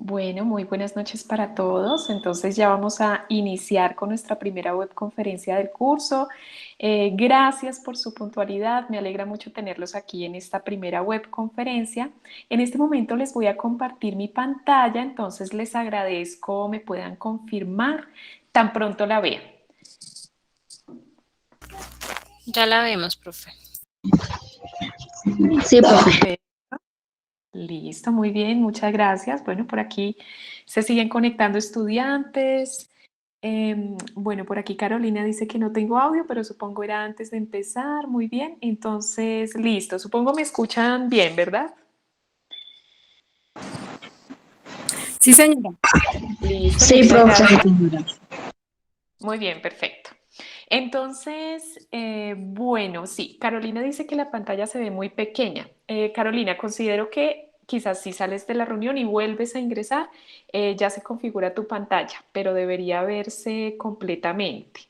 Bueno, muy buenas noches para todos. Entonces ya vamos a iniciar con nuestra primera webconferencia del curso. Gracias por su puntualidad. Me alegra mucho tenerlos aquí en esta primera webconferencia. En este momento les voy a compartir mi pantalla, entonces les agradezco me puedan confirmar tan pronto la vean. Ya la vemos, profe. Sí, profe. Perfecto. Listo, muy bien, muchas gracias. Bueno, por aquí se siguen conectando estudiantes. Bueno, por aquí Carolina dice que no tengo audio, pero supongo era antes de empezar. Muy bien, entonces listo. Supongo me escuchan bien, ¿verdad? Sí, señora. Listo, Sí, muchas profe. gracias. Muy bien, perfecto. Entonces, bueno, sí, Carolina dice que la pantalla se ve muy pequeña. Carolina, considero que quizás si sales de la reunión y vuelves a ingresar, ya se configura tu pantalla, pero debería verse completamente.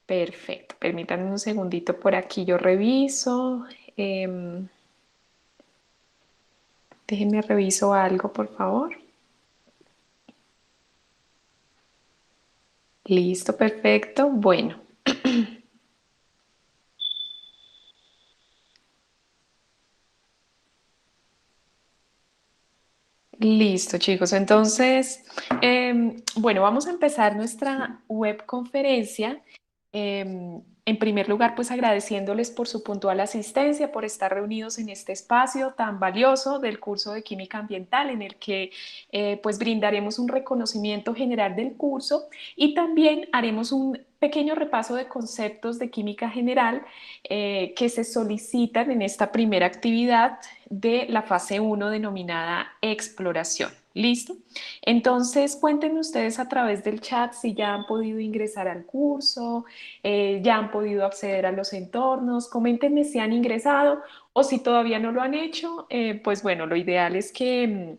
Perfecto, permítanme un segundito por aquí, yo reviso. em, Déjenme reviso algo, por favor. Listo, perfecto. Bueno. Listo, chicos. Entonces, bueno, vamos a empezar nuestra webconferencia. En primer lugar, pues agradeciéndoles por su puntual asistencia, por estar reunidos en este espacio tan valioso del curso de Química Ambiental, en el que pues brindaremos un reconocimiento general del curso y también haremos un pequeño repaso de conceptos de química general que se solicitan en esta primera actividad de la fase 1 denominada exploración. ¿Listo? Entonces, cuéntenme ustedes a través del chat si ya han podido ingresar al curso, ya han podido acceder a los entornos, coméntenme si han ingresado o si todavía no lo han hecho, pues bueno, lo ideal es que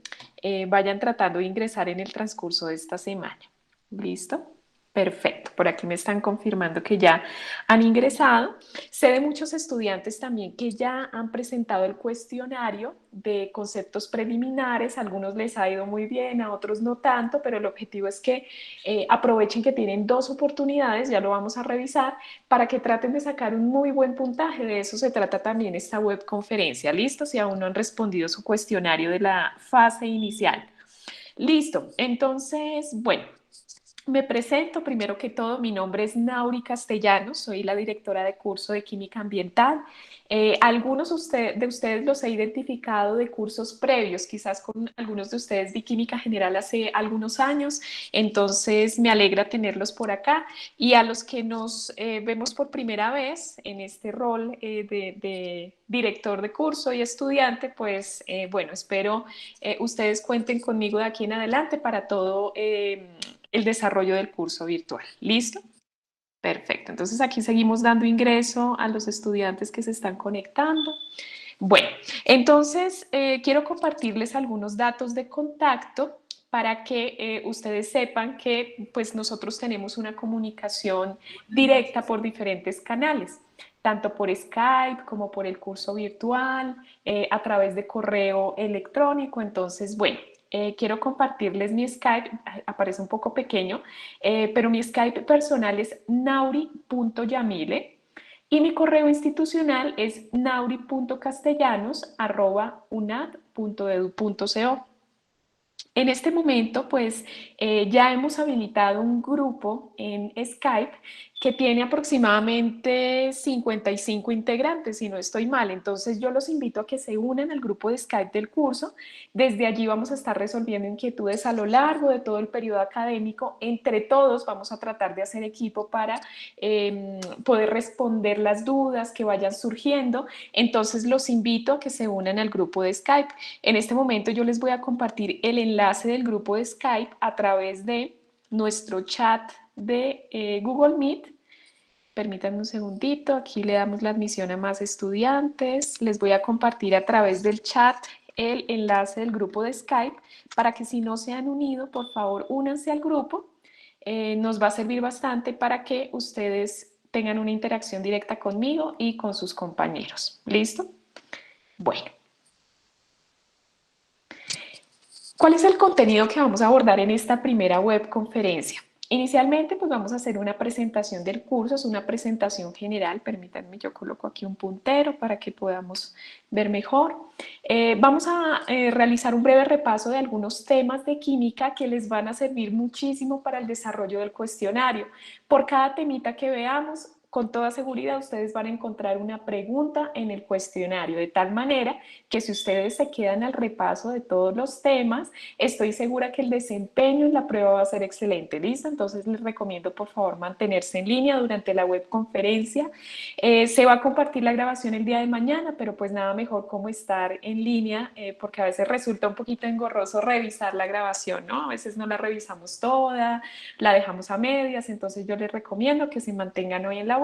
vayan tratando de ingresar en el transcurso de esta semana. ¿Listo? Perfecto, por aquí me están confirmando que ya han ingresado. Sé de muchos estudiantes también que ya han presentado el cuestionario de conceptos preliminares, a algunos les ha ido muy bien, a otros no tanto, pero el objetivo es que aprovechen que tienen dos oportunidades, ya lo vamos a revisar, para que traten de sacar un muy buen puntaje. De eso se trata también esta webconferencia. ¿Listo? Si aún no han respondido su cuestionario de la fase inicial. Listo, entonces, bueno. Me presento, primero que todo, mi nombre es Nauri Castellanos, soy la directora de curso de Química Ambiental. Algunos de ustedes los he identificado de cursos previos, quizás con algunos de ustedes vi Química General hace algunos años, entonces me alegra tenerlos por acá. Y a los que nos vemos por primera vez en este rol de director de curso y estudiante, pues bueno, espero ustedes cuenten conmigo de aquí en adelante para todo el desarrollo del curso virtual. ¿Listo? Perfecto. Entonces aquí seguimos dando ingreso a los estudiantes que se están conectando. Bueno, entonces quiero compartirles algunos datos de contacto para que ustedes sepan que pues nosotros tenemos una comunicación directa por diferentes canales, tanto por Skype como por el curso virtual, a través de correo electrónico. Entonces, bueno, quiero compartirles mi Skype, aparece un poco pequeño, pero mi Skype personal es nauri.yamile y mi correo institucional es nauri.castellanos@unad.edu.co. En este momento, pues ya hemos habilitado un grupo en Skype que tiene aproximadamente 55 integrantes, si no estoy mal. Entonces yo los invito a que se unan al grupo de Skype del curso. Desde allí vamos a estar resolviendo inquietudes a lo largo de todo el periodo académico. Entre todos vamos a tratar de hacer equipo para poder responder las dudas que vayan surgiendo. Entonces los invito a que se unan al grupo de Skype. En este momento yo les voy a compartir el enlace del grupo de Skype a través de nuestro chat de Google Meet. Permítanme un segundito, aquí le damos la admisión a más estudiantes. Les voy a compartir a través del chat el enlace del grupo de Skype para que si no se han unido, por favor, únanse al grupo. Nos va a servir bastante para que ustedes tengan una interacción directa conmigo y con sus compañeros. ¿Listo? Bueno. ¿Cuál es el contenido que vamos a abordar en esta primera webconferencia? Inicialmente, pues vamos a hacer una presentación del curso, es una presentación general, permítanme, yo coloco aquí un puntero para que podamos ver mejor. Vamos a realizar un breve repaso de algunos temas de química que les van a servir muchísimo para el desarrollo del cuestionario. Por cada temita que veamos, con toda seguridad ustedes van a encontrar una pregunta en el cuestionario, de tal manera que si ustedes se quedan al repaso de todos los temas, estoy segura que el desempeño en la prueba va a ser excelente. ¿Listo? Entonces les recomiendo por favor mantenerse en línea durante la webconferencia. Se va a compartir la grabación el día de mañana, pero pues nada mejor como estar en línea, porque a veces resulta un poquito engorroso revisar la grabación, ¿no? A veces no la revisamos toda, la dejamos a medias, entonces yo les recomiendo que se mantengan hoy en la web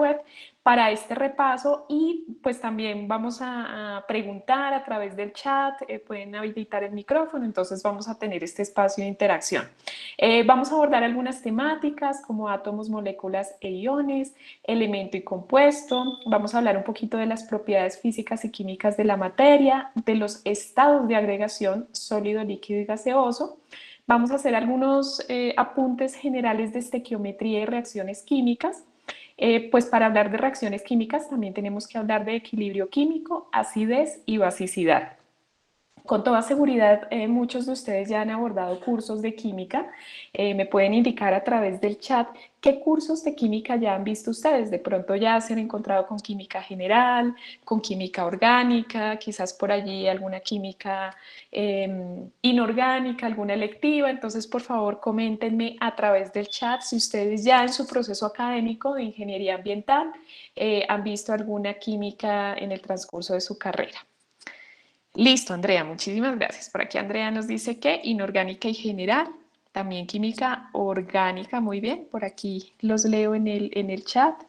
para este repaso y pues también vamos a preguntar a través del chat, pueden habilitar el micrófono, entonces vamos a tener este espacio de interacción. Vamos a abordar algunas temáticas como átomos, moléculas e iones, elemento y compuesto, vamos a hablar un poquito de las propiedades físicas y químicas de la materia, de los estados de agregación sólido, líquido y gaseoso. Vamos a hacer algunos apuntes generales de estequiometría y reacciones químicas. Pues para hablar de reacciones químicas también tenemos que hablar de equilibrio químico, acidez y basicidad. Con toda seguridad, muchos de ustedes ya han abordado cursos de química. Me pueden indicar a través del chat qué cursos de química ya han visto ustedes. De pronto ya se han encontrado con química general, con química orgánica, quizás por allí alguna química inorgánica, alguna electiva. Entonces, por favor, coméntenme a través del chat si ustedes ya en su proceso académico de ingeniería ambiental han visto alguna química en el transcurso de su carrera. Listo, Andrea, muchísimas gracias. Por aquí Andrea nos dice que inorgánica y general, también química orgánica, muy bien. Por aquí los leo en el chat.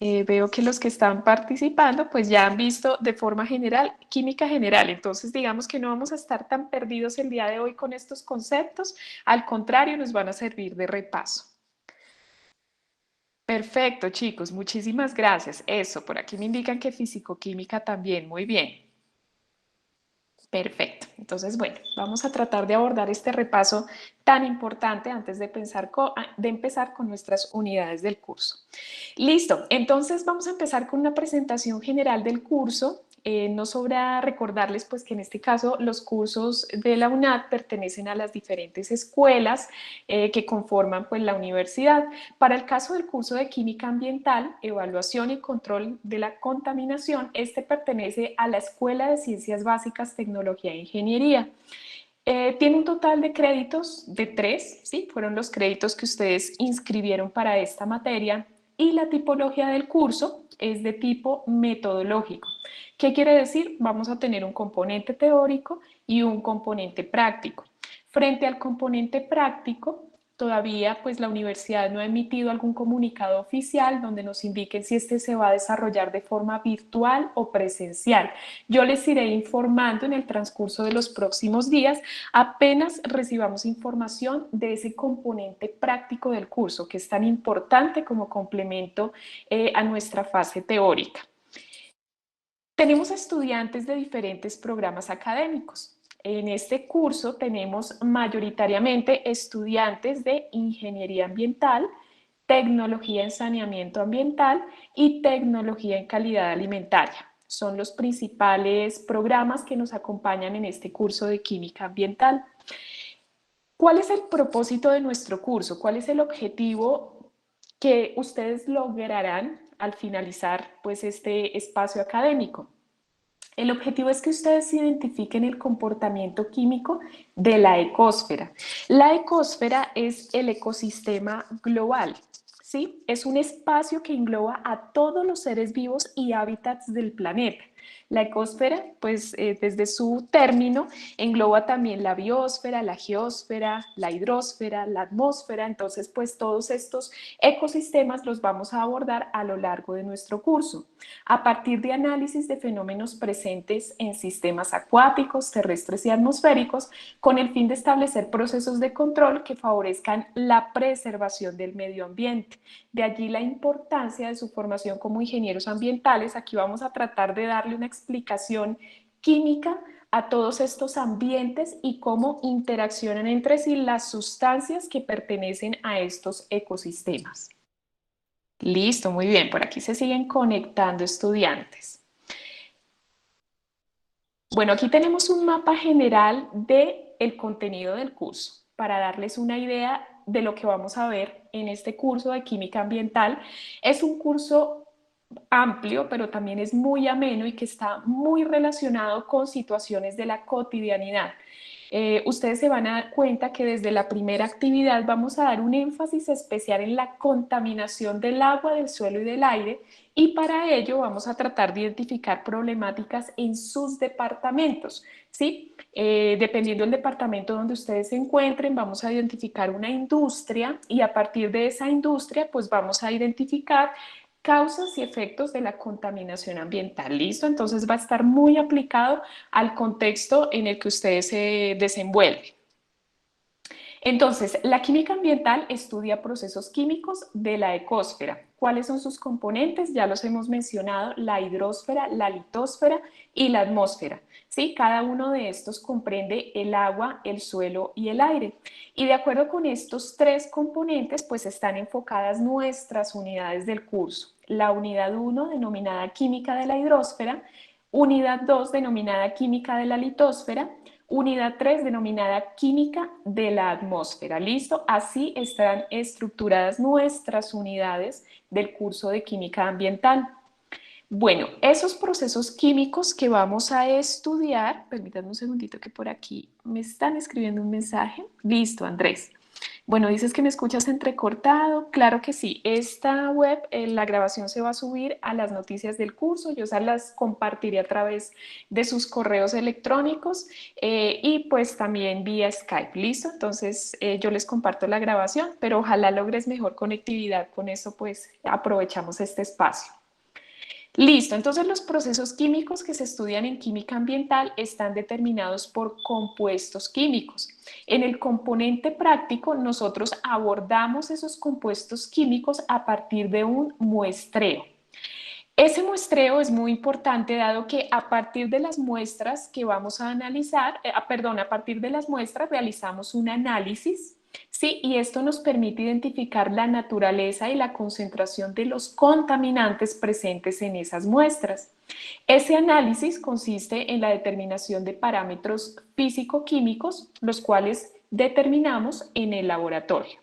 Veo que los que están participando pues ya han visto de forma general química general, entonces digamos que no vamos a estar tan perdidos el día de hoy con estos conceptos, al contrario nos van a servir de repaso. Perfecto, chicos, muchísimas gracias. Eso, por aquí me indican que físico-química también, muy bien. Perfecto. Entonces, bueno, vamos a tratar de abordar este repaso tan importante antes de empezar con nuestras unidades del curso. Listo. Entonces, vamos a empezar con una presentación general del curso. No sobra recordarles pues que en este caso los cursos de la UNAD pertenecen a las diferentes escuelas que conforman pues la universidad. Para el caso del curso de Química Ambiental, Evaluación y Control de la Contaminación, este pertenece a la Escuela de Ciencias Básicas, Tecnología e Ingeniería. Tiene un total de créditos de 3, ¿sí? Fueron los créditos que ustedes inscribieron para esta materia y la tipología del curso es de tipo metodológico. ¿Qué quiere decir? Vamos a tener un componente teórico y un componente práctico. Frente al componente práctico, todavía pues la universidad no ha emitido algún comunicado oficial donde nos indiquen si este se va a desarrollar de forma virtual o presencial. Yo les iré informando en el transcurso de los próximos días apenas recibamos información de ese componente práctico del curso que es tan importante como complemento a nuestra fase teórica. Tenemos estudiantes de diferentes programas académicos. En este curso tenemos mayoritariamente estudiantes de Ingeniería Ambiental, Tecnología en Saneamiento Ambiental y Tecnología en Calidad Alimentaria. Son los principales programas que nos acompañan en este curso de Química Ambiental. ¿Cuál es el propósito de nuestro curso? ¿Cuál es el objetivo que ustedes lograrán al finalizar pues, este espacio académico? El objetivo es que ustedes identifiquen el comportamiento químico de la ecósfera. La ecósfera es el ecosistema global, ¿sí? Es un espacio que engloba a todos los seres vivos y hábitats del planeta. La ecósfera, pues desde su término, engloba también la biosfera, la geósfera, la hidrosfera, la atmósfera. Entonces, pues todos estos ecosistemas los vamos a abordar a lo largo de nuestro curso, a partir de análisis de fenómenos presentes en sistemas acuáticos, terrestres y atmosféricos, con el fin de establecer procesos de control que favorezcan la preservación del medio ambiente. De allí la importancia de su formación como ingenieros ambientales. Aquí vamos a tratar de darle una explicación química a todos estos ambientes y cómo interaccionan entre sí las sustancias que pertenecen a estos ecosistemas. Listo, muy bien, por aquí se siguen conectando estudiantes. Bueno, aquí tenemos un mapa general del contenido del curso para darles una idea de lo que vamos a ver en este curso de química ambiental. Es un curso amplio, pero también es muy ameno y que está muy relacionado con situaciones de la cotidianidad. Ustedes se van a dar cuenta que desde la primera actividad vamos a dar un énfasis especial en la contaminación del agua, del suelo y del aire, y para ello vamos a tratar de identificar problemáticas en sus departamentos, ¿sí? Dependiendo del departamento donde ustedes se encuentren, vamos a identificar una industria y a partir de esa industria, pues vamos a identificar causas y efectos de la contaminación ambiental. ¿Listo? Entonces va a estar muy aplicado al contexto en el que ustedes se desenvuelven. Entonces, la química ambiental estudia procesos químicos de la ecosfera. ¿Cuáles son sus componentes? Ya los hemos mencionado, la hidrosfera, la litosfera y la atmósfera. ¿Sí? Cada uno de estos comprende el agua, el suelo y el aire. Y de acuerdo con estos tres componentes, pues están enfocadas nuestras unidades del curso. La unidad 1, denominada química de la hidrosfera, unidad 2, denominada química de la litosfera, unidad 3 denominada química de la atmósfera. ¿Listo? Así están estructuradas nuestras unidades del curso de química ambiental. Bueno, esos procesos químicos que vamos a estudiar, permítanme un segundito que por aquí me están escribiendo un mensaje. Listo, Andrés. Bueno, dices que me escuchas entrecortado. Claro que sí. Esta web, la grabación se va a subir a las noticias del curso. Yo se las compartiré a través de sus correos electrónicos y pues también vía Skype. ¿Listo? Entonces yo les comparto la grabación, pero ojalá logres mejor conectividad. Con eso pues aprovechamos este espacio. Listo, entonces los procesos químicos que se estudian en química ambiental están determinados por compuestos químicos. En el componente práctico, nosotros abordamos esos compuestos químicos a partir de un muestreo. Ese muestreo es muy importante dado que a partir de las muestras que vamos a analizar, a partir de las muestras realizamos un análisis. Sí, y esto nos permite identificar la naturaleza y la concentración de los contaminantes presentes en esas muestras. Ese análisis consiste en la determinación de parámetros físico-químicos, los cuales determinamos en el laboratorio.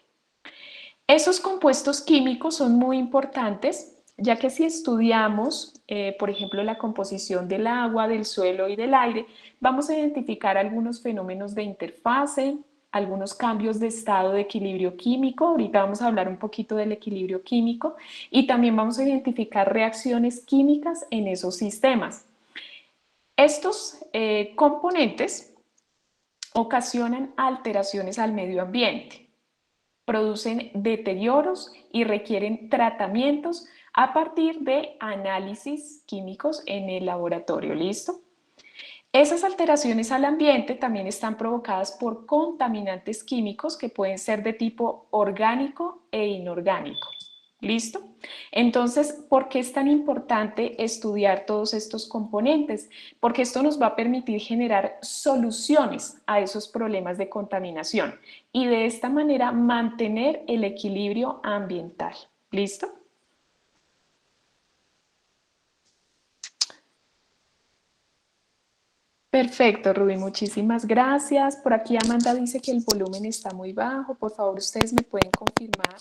Esos compuestos químicos son muy importantes, ya que si estudiamos, por ejemplo, la composición del agua, del suelo y del aire, vamos a identificar algunos fenómenos de interfase, algunos cambios de estado de equilibrio químico. Ahorita vamos a hablar un poquito del equilibrio químico y también vamos a identificar reacciones químicas en esos sistemas. Estos componentes ocasionan alteraciones al medio ambiente, producen deterioros y requieren tratamientos a partir de análisis químicos en el laboratorio. ¿Listo? Esas alteraciones al ambiente también están provocadas por contaminantes químicos que pueden ser de tipo orgánico e inorgánico. ¿Listo? Entonces, ¿por qué es tan importante estudiar todos estos componentes? Porque esto nos va a permitir generar soluciones a esos problemas de contaminación y de esta manera mantener el equilibrio ambiental. ¿Listo? Perfecto, Rubí, muchísimas gracias. Por aquí Amanda dice que el volumen está muy bajo. Por favor, ustedes me pueden confirmar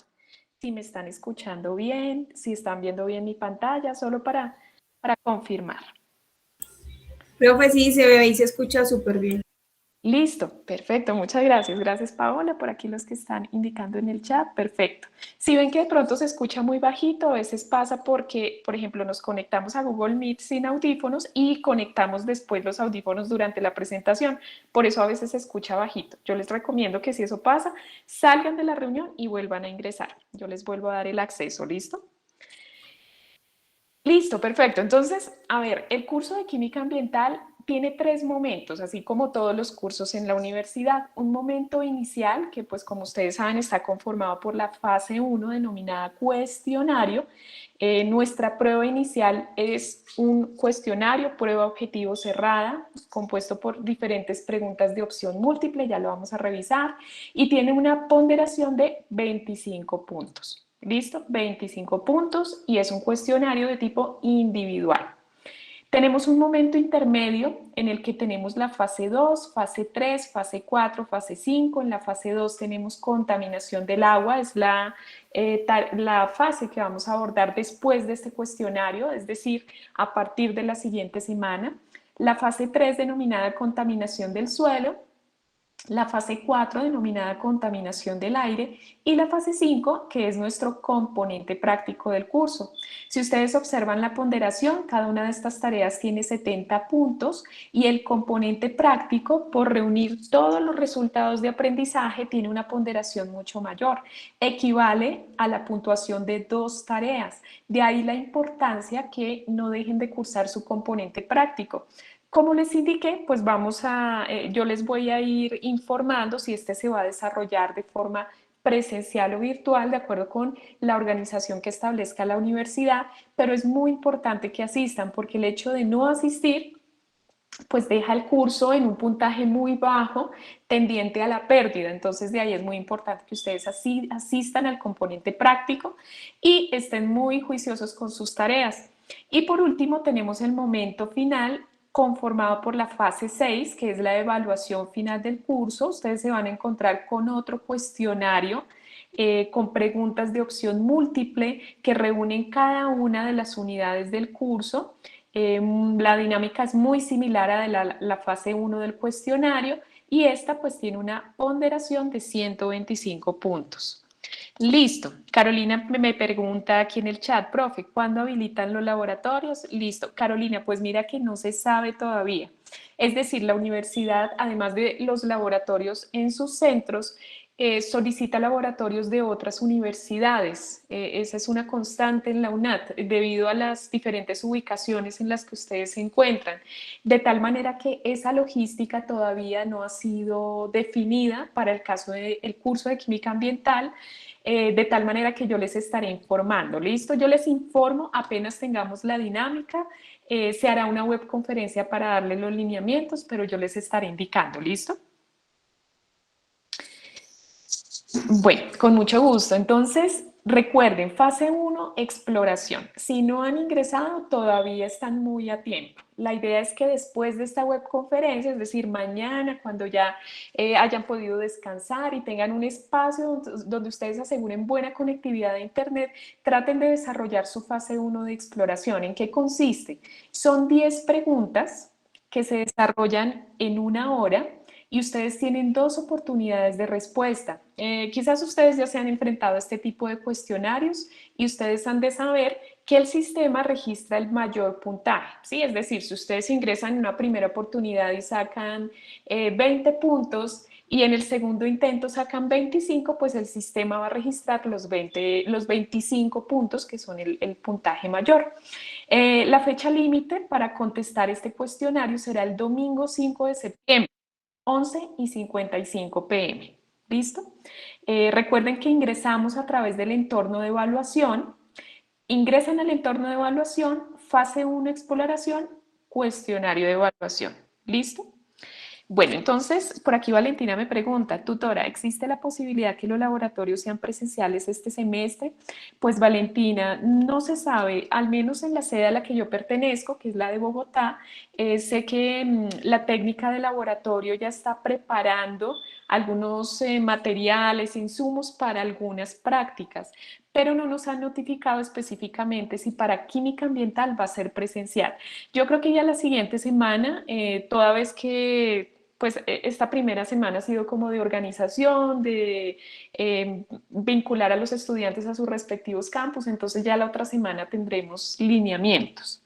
si me están escuchando bien, si están viendo bien mi pantalla, solo para confirmar. Profe, sí, se ve y se escucha súper bien. Listo, perfecto, muchas gracias. Gracias, Paola, por aquí los que están indicando en el chat, perfecto. Si ven que de pronto se escucha muy bajito, a veces pasa porque, por ejemplo, nos conectamos a Google Meet sin audífonos y conectamos después los audífonos durante la presentación, por eso a veces se escucha bajito. Yo les recomiendo que si eso pasa, salgan de la reunión y vuelvan a ingresar. Yo les vuelvo a dar el acceso, ¿listo? Listo, perfecto. Entonces, a ver, el curso de química ambiental tiene tres momentos, así como todos los cursos en la universidad. Un momento inicial, que pues como ustedes saben está conformado por la fase 1 denominada cuestionario. Nuestra prueba inicial es un cuestionario, prueba objetivo cerrada, compuesto por diferentes preguntas de opción múltiple, ya lo vamos a revisar, y tiene una ponderación de 25 puntos. ¿Listo? 25 puntos y es un cuestionario de tipo individual. Tenemos un momento intermedio en el que tenemos la fase 2, fase 3, fase 4, fase 5. En la fase 2 tenemos contaminación del agua, es la fase que vamos a abordar después de este cuestionario, es decir, a partir de la siguiente semana. La fase 3 denominada contaminación del suelo, la fase 4 denominada contaminación del aire y la fase 5 que es nuestro componente práctico del curso. Si ustedes observan la ponderación, cada una de estas tareas tiene 70 puntos y el componente práctico, por reunir todos los resultados de aprendizaje, tiene una ponderación mucho mayor, equivale a la puntuación de 2 tareas. De ahí la importancia que no dejen de cursar su componente práctico. Como les indiqué, pues yo les voy a ir informando si este se va a desarrollar de forma presencial o virtual, de acuerdo con la organización que establezca la universidad, pero es muy importante que asistan porque el hecho de no asistir pues deja el curso en un puntaje muy bajo tendiente a la pérdida. Entonces de ahí es muy importante que ustedes asistan al componente práctico y estén muy juiciosos con sus tareas. Y por último tenemos el momento final conformado por la fase 6, que es la evaluación final del curso. Ustedes se van a encontrar con otro cuestionario con preguntas de opción múltiple que reúnen cada una de las unidades del curso. La dinámica es muy similar a la fase 1 del cuestionario y esta pues tiene una ponderación de 125 puntos. Listo. Carolina me pregunta aquí en el chat, profe, ¿cuándo habilitan los laboratorios? Listo. Carolina, pues mira que no se sabe todavía. Es decir, la universidad, además de los laboratorios en sus centros, solicita laboratorios de otras universidades. Esa es una constante en la UNAT debido a las diferentes ubicaciones en las que ustedes se encuentran. De tal manera que esa logística todavía no ha sido definida para el caso del curso de química ambiental, de tal manera que yo les estaré informando. ¿Listo? Yo les informo apenas tengamos la dinámica. Se hará una webconferencia para darles los lineamientos, pero yo les estaré indicando. ¿Listo? Bueno, con mucho gusto. Entonces, recuerden, fase 1, exploración. Si no han ingresado, todavía están muy a tiempo. La idea es que después de esta webconferencia, es decir, mañana, cuando ya hayan podido descansar y tengan un espacio donde ustedes aseguren buena conectividad de Internet, traten de desarrollar su fase 1 de exploración. ¿En qué consiste? Son 10 preguntas que se desarrollan en una hora y ustedes tienen 2 oportunidades de respuesta. Quizás ustedes ya se han enfrentado a este tipo de cuestionarios y ustedes han de saber que el sistema registra el mayor puntaje, ¿sí? Es decir, si ustedes ingresan en una primera oportunidad y sacan 20 puntos y en el segundo intento sacan 25, pues el sistema va a registrar los 25 puntos que son el puntaje mayor. La fecha límite para contestar este cuestionario será el domingo 5 de septiembre. 11:55 p.m. ¿Listo? Recuerden que ingresamos a través del entorno de evaluación. Ingresan al entorno de evaluación, fase 1, exploración, cuestionario de evaluación. ¿Listo? Bueno, entonces, por aquí Valentina me pregunta, tutora, ¿existe la posibilidad que los laboratorios sean presenciales este semestre? Pues Valentina, no se sabe, al menos en la sede a la que yo pertenezco, que es la de Bogotá, sé que la técnica de laboratorio ya está preparando algunos materiales, insumos para algunas prácticas, pero no nos han notificado específicamente si para química ambiental va a ser presencial. Yo creo que ya la siguiente semana, toda vez que pues esta primera semana ha sido como de organización, de vincular a los estudiantes a sus respectivos campus, entonces ya la otra semana tendremos lineamientos.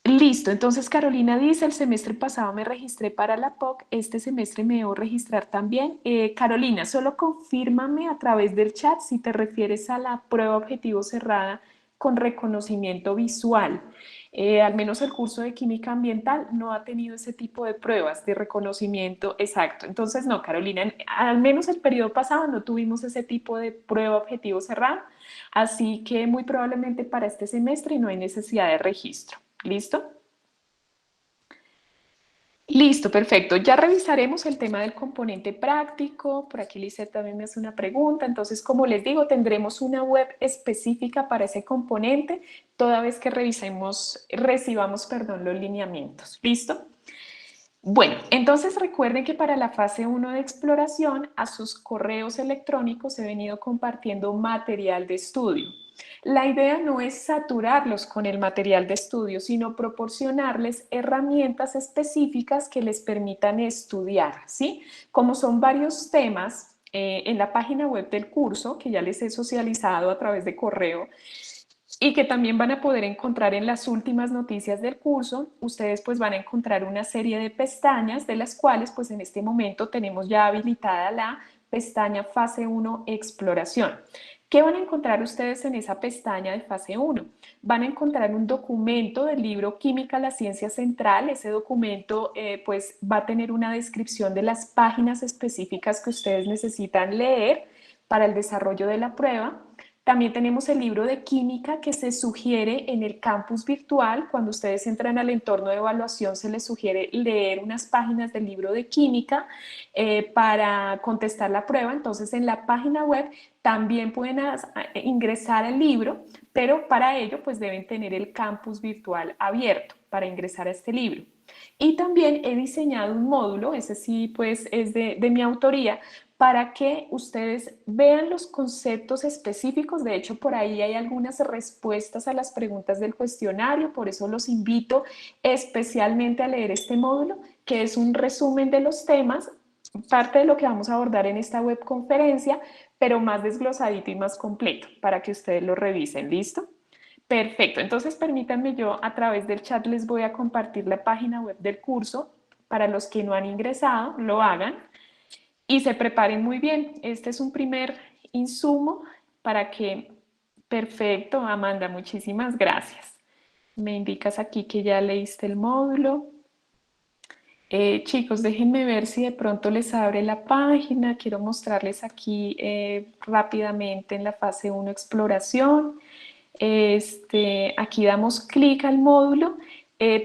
Listo, entonces Carolina dice, el semestre pasado me registré para la POC, este semestre me debo registrar también. Carolina, solo confírmame a través del chat si te refieres a la prueba objetivo cerrada con reconocimiento visual. Al menos el curso de química ambiental no ha tenido ese tipo de pruebas de reconocimiento exacto. Entonces, no, Carolina, al menos el periodo pasado no tuvimos ese tipo de prueba objetivo cerrado, así que muy probablemente para este semestre no hay necesidad de registro. ¿Listo? Listo, perfecto. Ya revisaremos el tema del componente práctico. Por aquí Lizeth también me hace una pregunta. Entonces, como les digo, tendremos una web específica para ese componente toda vez que recibamos, los lineamientos. ¿Listo? Bueno, entonces recuerden que para la fase 1 de exploración, a sus correos electrónicos he venido compartiendo material de estudio. La idea no es saturarlos con el material de estudio, sino proporcionarles herramientas específicas que les permitan estudiar, ¿sí? Como son varios temas en la página web del curso, que ya les he socializado a través de correo, y que también van a poder encontrar en las últimas noticias del curso, ustedes pues van a encontrar una serie de pestañas de las cuales pues en este momento tenemos ya habilitada la pestaña fase 1 exploración. ¿Qué van a encontrar ustedes en esa pestaña de fase 1? Van a encontrar un documento del libro Química, la ciencia central. Ese documento pues va a tener una descripción de las páginas específicas que ustedes necesitan leer para el desarrollo de la prueba. También tenemos el libro de química que se sugiere en el campus virtual. Cuando ustedes entran al entorno de evaluación, se les sugiere leer unas páginas del libro de química para contestar la prueba. Entonces, en la página web también pueden ingresar al libro, pero para ello pues deben tener el campus virtual abierto para ingresar a este libro. Y también he diseñado un módulo, ese sí pues es de mi autoría, para que ustedes vean los conceptos específicos. De hecho, por ahí hay algunas respuestas a las preguntas del cuestionario, por eso los invito especialmente a leer este módulo, que es un resumen de los temas, parte de lo que vamos a abordar en esta webconferencia, pero más desglosadito y más completo, para que ustedes lo revisen. ¿Listo? Perfecto. Entonces, permítanme, yo a través del chat les voy a compartir la página web del curso. Para los que no han ingresado, lo hagan y se preparen muy bien. Este es un primer insumo para que... Perfecto, Amanda, muchísimas gracias. Me indicas aquí que ya leíste el módulo. Chicos, déjenme ver si de pronto les abre la página. Quiero mostrarles aquí rápidamente en la fase 1 exploración. Aquí damos clic al módulo.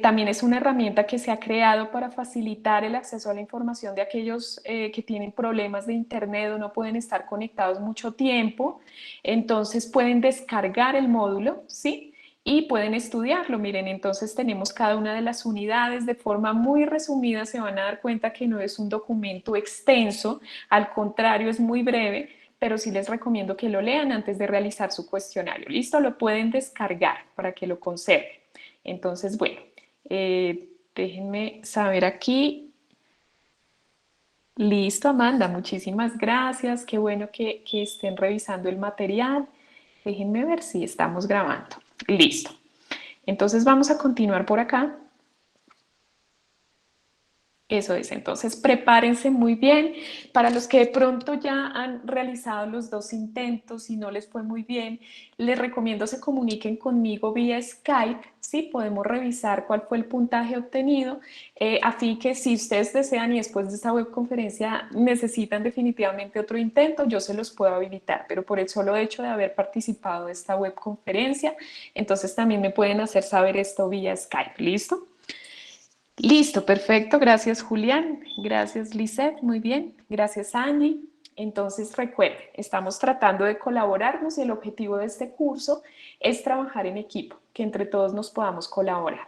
También es una herramienta que se ha creado para facilitar el acceso a la información de aquellos que tienen problemas de internet o no pueden estar conectados mucho tiempo. Entonces pueden descargar el módulo, ¿sí? Y pueden estudiarlo. Miren, entonces tenemos cada una de las unidades de forma muy resumida. Se van a dar cuenta que no es un documento extenso, al contrario, es muy breve, pero sí les recomiendo que lo lean antes de realizar su cuestionario. ¿Listo? Lo pueden descargar para que lo conserven. Entonces, bueno, déjenme saber aquí. Listo, Amanda, muchísimas gracias. Qué bueno que estén revisando el material. Déjenme ver si estamos grabando. Listo. Entonces vamos a continuar por acá. Eso es, entonces prepárense muy bien. Para los que de pronto ya han realizado los 2 intentos y no les fue muy bien, les recomiendo se comuniquen conmigo vía Skype, ¿sí? Podemos revisar cuál fue el puntaje obtenido, a fin que si ustedes desean y después de esta webconferencia necesitan definitivamente otro intento, yo se los puedo habilitar, pero por el solo hecho de haber participado de esta webconferencia, entonces también me pueden hacer saber esto vía Skype, ¿listo? Listo, perfecto. Gracias, Julián. Gracias, Lisette. Muy bien. Gracias, Angie. Entonces, recuerden, estamos tratando de colaborarnos y el objetivo de este curso es trabajar en equipo, que entre todos nos podamos colaborar.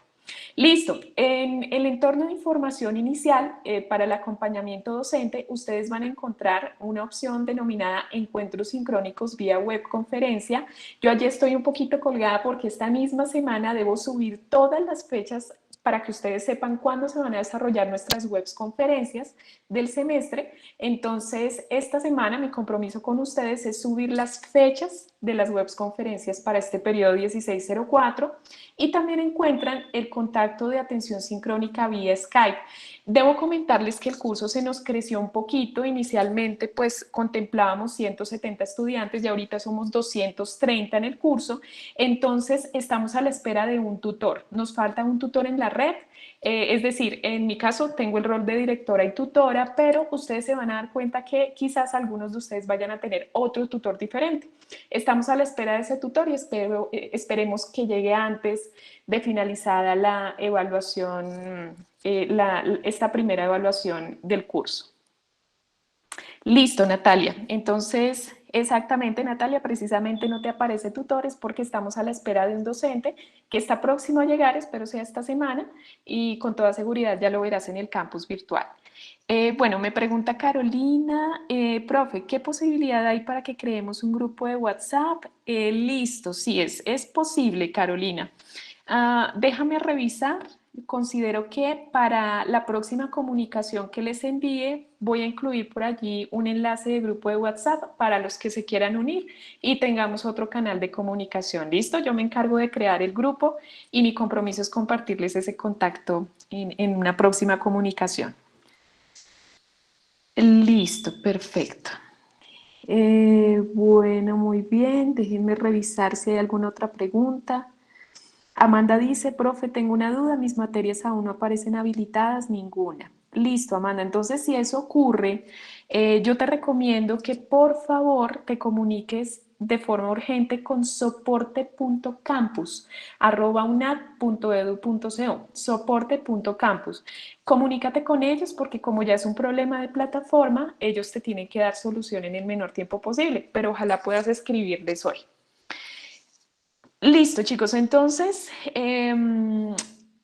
Listo. En el entorno de información inicial, para el acompañamiento docente, ustedes van a encontrar una opción denominada Encuentros Sincrónicos vía webconferencia. Yo allí estoy un poquito colgada porque esta misma semana debo subir todas las fechas para que ustedes sepan cuándo se van a desarrollar nuestras webs conferencias del semestre. Entonces, esta semana mi compromiso con ustedes es subir las fechas de las webs conferencias para este periodo 1604 y también encuentran el contacto de atención sincrónica vía Skype. Debo comentarles que el curso se nos creció un poquito. Inicialmente pues contemplábamos 170 estudiantes y ahorita somos 230 en el curso. Entonces estamos a la espera de un tutor. Nos falta un tutor en la red. Es decir, en mi caso tengo el rol de directora y tutora, pero ustedes se van a dar cuenta que quizás algunos de ustedes vayan a tener otro tutor diferente. Estamos a la espera de ese tutor y esperemos que llegue antes de finalizada la evaluación, esta primera evaluación del curso. Listo, Natalia. Entonces, exactamente, Natalia, precisamente no te aparece tutores porque estamos a la espera de un docente que está próximo a llegar, espero sea esta semana, y con toda seguridad ya lo verás en el campus virtual. Bueno, me pregunta Carolina, profe, ¿qué posibilidad hay para que creemos un grupo de WhatsApp? Listo, sí, es posible, Carolina. Déjame revisar. Considero que para la próxima comunicación que les envíe voy a incluir por allí un enlace de grupo de WhatsApp para los que se quieran unir y tengamos otro canal de comunicación. ¿Listo? Yo me encargo de crear el grupo y mi compromiso es compartirles ese contacto en una próxima comunicación. Listo, perfecto. Bueno, muy bien. Déjenme revisar si hay alguna otra pregunta. Amanda dice, profe, tengo una duda, mis materias aún no aparecen habilitadas, ninguna. Listo, Amanda. Entonces, si eso ocurre, yo te recomiendo que por favor te comuniques de forma urgente con soporte.campus@unad.edu.co, soporte.campus. Comunícate con ellos porque como ya es un problema de plataforma, ellos te tienen que dar solución en el menor tiempo posible, pero ojalá puedas escribirles hoy. Listo, chicos. Entonces,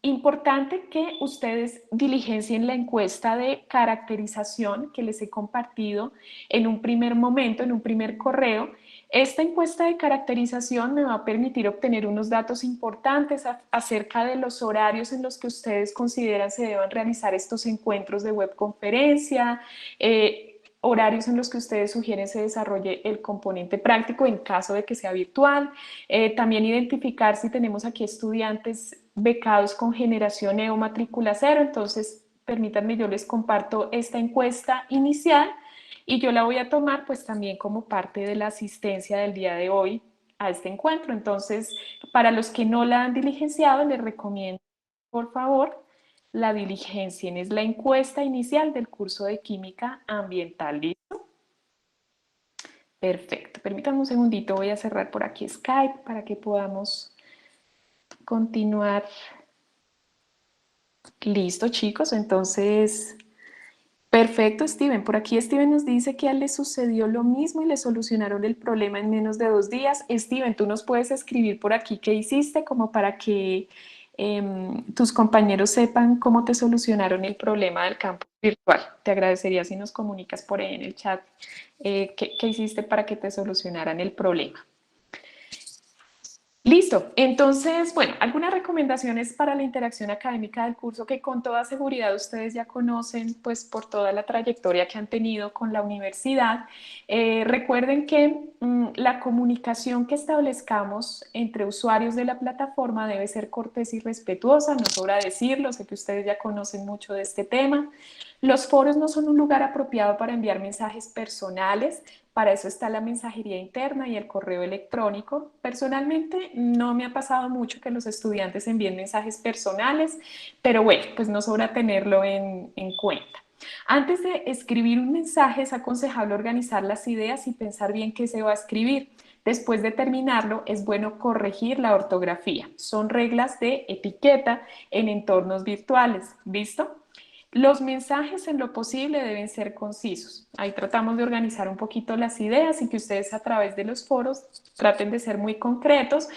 importante que ustedes diligencien la encuesta de caracterización que les he compartido en un primer momento, en un primer correo. Esta encuesta de caracterización me va a permitir obtener unos datos importantes acerca de los horarios en los que ustedes consideran se deban realizar estos encuentros de webconferencia, horarios en los que ustedes sugieren se desarrolle el componente práctico en caso de que sea virtual. También identificar si tenemos aquí estudiantes becados con generación E o matrícula cero. Entonces, permítanme, yo les comparto esta encuesta inicial y yo la voy a tomar pues también como parte de la asistencia del día de hoy a este encuentro. Entonces, para los que no la han diligenciado, les recomiendo, por favor, la diligencien. Es la encuesta inicial del curso de Química Ambiental. ¿Listo? Perfecto. Permítanme un segundito, voy a cerrar por aquí Skype para que podamos continuar. Listo, chicos. Entonces, perfecto, Steven. Por aquí Steven nos dice que a él le sucedió lo mismo y le solucionaron el problema en menos de 2 días. Steven, tú nos puedes escribir por aquí qué hiciste como para que tus compañeros sepan cómo te solucionaron el problema del campus virtual. Te agradecería si nos comunicas por ahí en el chat qué hiciste para que te solucionaran el problema. Listo. Entonces, bueno, algunas recomendaciones para la interacción académica del curso que con toda seguridad ustedes ya conocen, pues por toda la trayectoria que han tenido con la universidad. Recuerden que la comunicación que establezcamos entre usuarios de la plataforma debe ser cortés y respetuosa, no sobra decirlo, sé que ustedes ya conocen mucho de este tema. Los foros no son un lugar apropiado para enviar mensajes personales. Para eso está la mensajería interna y el correo electrónico. Personalmente no me ha pasado mucho que los estudiantes envíen mensajes personales, pero bueno, pues no sobra tenerlo en cuenta. Antes de escribir un mensaje es aconsejable organizar las ideas y pensar bien qué se va a escribir. Después de terminarlo, es bueno corregir la ortografía. Son reglas de etiqueta en entornos virtuales. ¿Listo? Los mensajes en lo posible deben ser concisos. Ahí tratamos de organizar un poquito las ideas y que ustedes a través de los foros traten de ser muy concretos,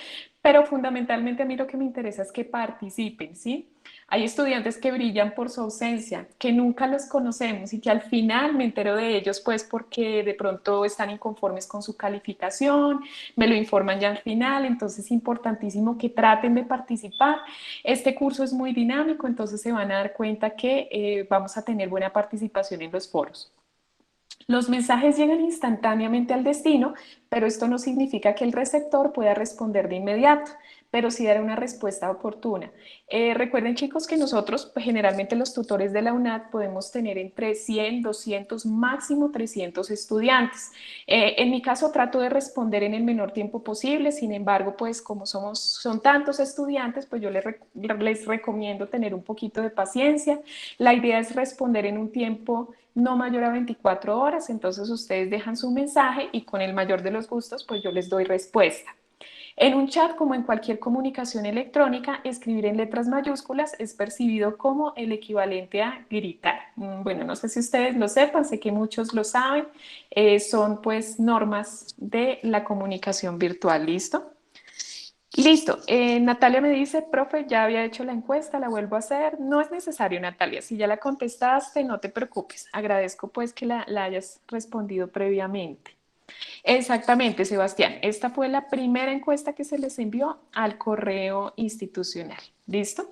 pero fundamentalmente a mí lo que me interesa es que participen, ¿sí? Hay estudiantes que brillan por su ausencia, que nunca los conocemos y que al final me entero de ellos pues porque de pronto están inconformes con su calificación, me lo informan ya al final, entonces es importantísimo que traten de participar. Este curso es muy dinámico, entonces se van a dar cuenta que vamos a tener buena participación en los foros. Los mensajes llegan instantáneamente al destino, pero esto no significa que el receptor pueda responder de inmediato, pero sí dar una respuesta oportuna. Recuerden, chicos, que nosotros, pues, generalmente los tutores de la UNAD podemos tener entre 100, 200, máximo 300 estudiantes. En mi caso trato de responder en el menor tiempo posible, sin embargo, pues como son tantos estudiantes, pues yo les recomiendo tener un poquito de paciencia. La idea es responder en un tiempo no mayor a 24 horas, entonces ustedes dejan su mensaje y con el mayor de los gustos, pues yo les doy respuesta. En un chat, como en cualquier comunicación electrónica, escribir en letras mayúsculas es percibido como el equivalente a gritar. Bueno, no sé si ustedes lo sepan, sé que muchos lo saben, son pues normas de la comunicación virtual, ¿listo? Listo, Natalia me dice, profe, ya había hecho la encuesta, la vuelvo a hacer. No es necesario, Natalia, si ya la contestaste, no te preocupes. Agradezco pues que la hayas respondido previamente. Exactamente, Sebastián. Esta fue la primera encuesta que se les envió al correo institucional. ¿Listo?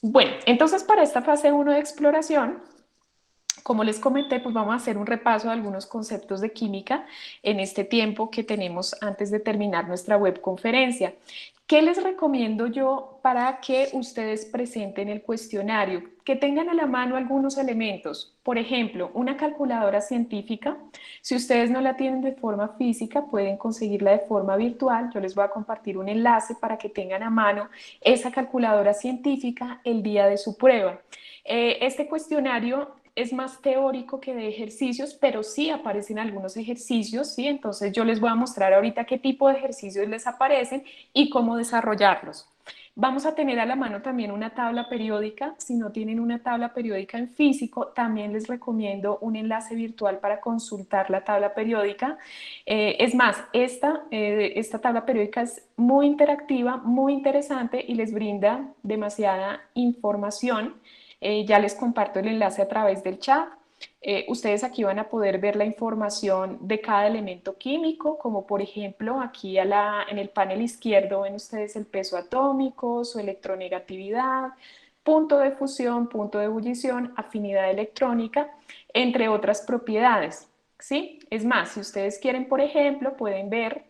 Bueno, entonces para esta fase 1 de exploración, como les comenté, pues vamos a hacer un repaso de algunos conceptos de química en este tiempo que tenemos antes de terminar nuestra webconferencia. ¿Qué les recomiendo yo para que ustedes presenten el cuestionario? Que tengan a la mano algunos elementos. Por ejemplo, una calculadora científica. Si ustedes no la tienen de forma física, pueden conseguirla de forma virtual. Yo les voy a compartir un enlace para que tengan a mano esa calculadora científica el día de su prueba. Este cuestionario es más teórico que de ejercicios, pero sí aparecen algunos ejercicios, ¿sí? Entonces yo les voy a mostrar ahorita qué tipo de ejercicios les aparecen y cómo desarrollarlos. Vamos a tener a la mano también una tabla periódica. Si no tienen una tabla periódica en físico, también les recomiendo un enlace virtual para consultar la tabla periódica. Es más, esta tabla periódica es muy interactiva, muy interesante y les brinda demasiada información. Ya les comparto el enlace a través del chat. Ustedes aquí van a poder ver la información de cada elemento químico, como por ejemplo aquí en el panel izquierdo ven ustedes el peso atómico, su electronegatividad, punto de fusión, punto de ebullición, afinidad electrónica, entre otras propiedades. ¿Sí? Es más, si ustedes quieren, por ejemplo, pueden ver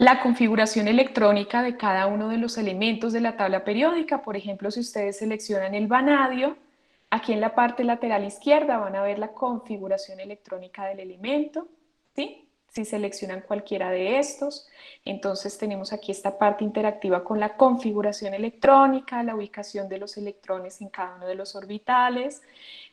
la configuración electrónica de cada uno de los elementos de la tabla periódica. Por ejemplo, si ustedes seleccionan el vanadio, aquí en la parte lateral izquierda van a ver la configuración electrónica del elemento, ¿sí? Si seleccionan cualquiera de estos, entonces tenemos aquí esta parte interactiva con la configuración electrónica, la ubicación de los electrones en cada uno de los orbitales.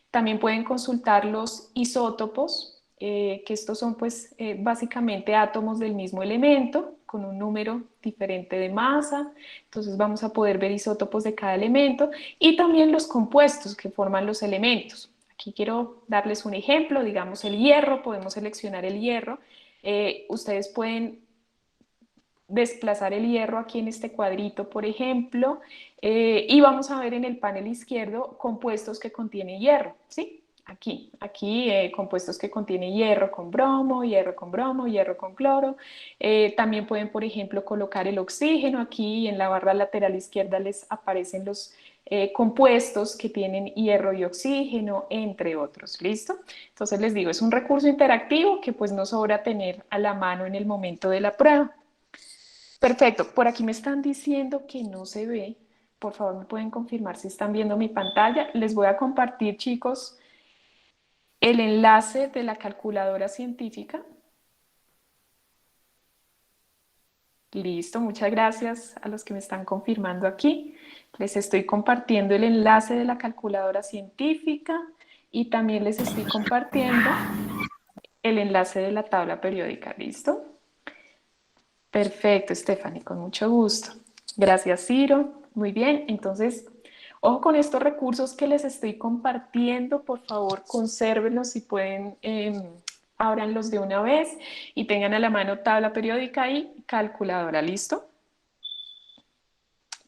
También pueden consultar los isótopos, que estos son pues básicamente átomos del mismo elemento con un número diferente de masa. Entonces vamos a poder ver isótopos de cada elemento y también los compuestos que forman los elementos. Aquí quiero darles un ejemplo, digamos el hierro, podemos seleccionar el hierro. Ustedes pueden desplazar el hierro aquí en este cuadrito, por ejemplo, y vamos a ver en el panel izquierdo compuestos que contienen hierro, ¿sí? Aquí compuestos que contienen hierro con bromo, hierro con cloro. También pueden, por ejemplo, colocar el oxígeno. Aquí en la barra lateral izquierda les aparecen los compuestos que tienen hierro y oxígeno, entre otros, ¿listo? Entonces les digo, es un recurso interactivo que pues no sobra tener a la mano en el momento de la prueba. Perfecto, por aquí me están diciendo que no se ve. Por favor, me pueden confirmar si están viendo mi pantalla. Les voy a compartir, chicos, el enlace de la calculadora científica. Listo, muchas gracias a los que me están confirmando aquí. Les estoy compartiendo el enlace de la calculadora científica y también les estoy compartiendo el enlace de la tabla periódica. ¿Listo? Perfecto, Stephanie, con mucho gusto. Gracias, Ciro. Muy bien, entonces, ojo con estos recursos que les estoy compartiendo. Por favor, consérvenlos si pueden, ábranlos de una vez y tengan a la mano tabla periódica y calculadora. ¿Listo?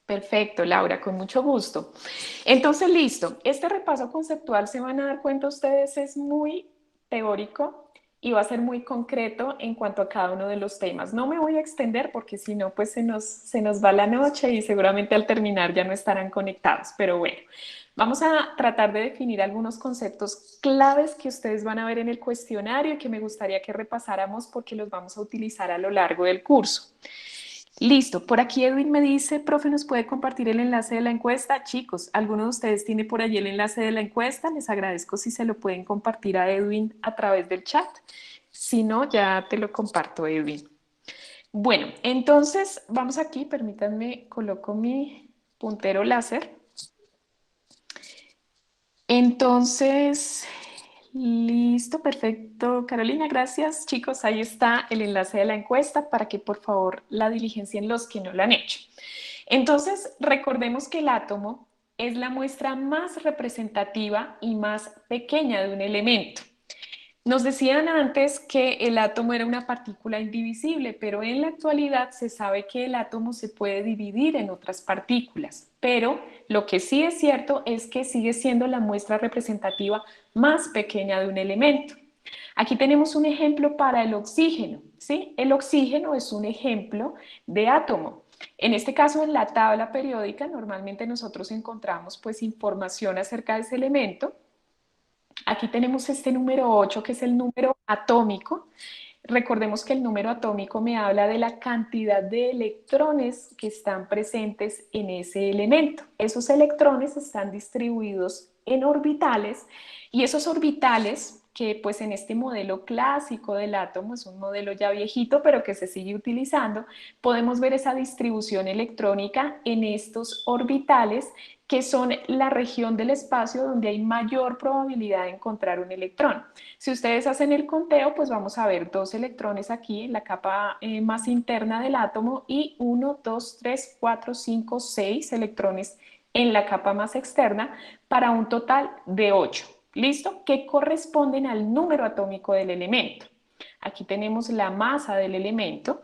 Perfecto, Laura, con mucho gusto. Entonces, listo. Este repaso conceptual, se van a dar cuenta ustedes, es muy teórico y va a ser muy concreto en cuanto a cada uno de los temas. No me voy a extender porque si no, pues se nos va la noche y seguramente al terminar ya no estarán conectados. Pero bueno, Vamos a tratar de definir algunos conceptos claves que ustedes van a ver en el cuestionario y que me gustaría que repasáramos porque los vamos a utilizar a lo largo del curso. Listo, por aquí Edwin me dice, profe, ¿nos puede compartir el enlace de la encuesta? Chicos, ¿alguno de ustedes tiene por allí el enlace de la encuesta? Les agradezco si se lo pueden compartir a Edwin a través del chat. Si no, ya te lo comparto, Edwin. Bueno, entonces vamos aquí, permítanme, coloco mi puntero láser. Entonces, listo, perfecto. Carolina, gracias. Chicos, ahí está el enlace de la encuesta para que por favor la diligencien los que no la han hecho. Entonces, recordemos que el átomo es la muestra más representativa y más pequeña de un elemento. Nos decían antes que el átomo era una partícula indivisible, pero en la actualidad se sabe que el átomo se puede dividir en otras partículas. Pero lo que sí es cierto es que sigue siendo la muestra representativa más pequeña de un elemento. Aquí tenemos un ejemplo para el oxígeno, ¿sí? El oxígeno es un ejemplo de átomo. En este caso, en la tabla periódica, normalmente nosotros encontramos pues información acerca de ese elemento. Aquí tenemos este número 8, que es el número atómico. Recordemos que el número atómico me habla de la cantidad de electrones que están presentes en ese elemento. Esos electrones están distribuidos en orbitales y esos orbitales, que pues en este modelo clásico del átomo, es un modelo ya viejito pero que se sigue utilizando, podemos ver esa distribución electrónica en estos orbitales que son la región del espacio donde hay mayor probabilidad de encontrar un electrón. Si ustedes hacen el conteo, pues vamos a ver 2 electrones aquí en la capa más interna del átomo y 1, 2, 3, 4, 5, 6 electrones en la capa más externa para un total de 8. ¿Listo? Que corresponden al número atómico del elemento. Aquí tenemos la masa del elemento,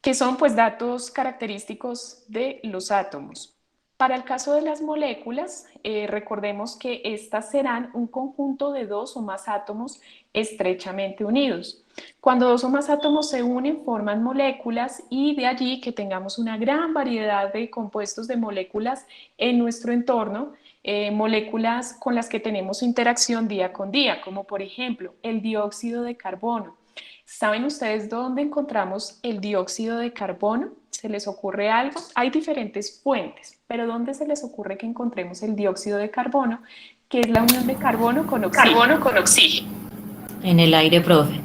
que son pues datos característicos de los átomos. Para el caso de las moléculas, recordemos que estas serán un conjunto de 2 o más átomos estrechamente unidos. Cuando 2 o más átomos se unen, forman moléculas y de allí que tengamos una gran variedad de compuestos de moléculas en nuestro entorno, moléculas con las que tenemos interacción día con día, como por ejemplo el dióxido de carbono. ¿Saben ustedes dónde encontramos el dióxido de carbono? ¿Se les ocurre algo? Hay diferentes fuentes, pero ¿dónde se les ocurre que encontremos el dióxido de carbono, que es la unión de carbono con oxígeno? Carbono con oxígeno. En el aire, profe.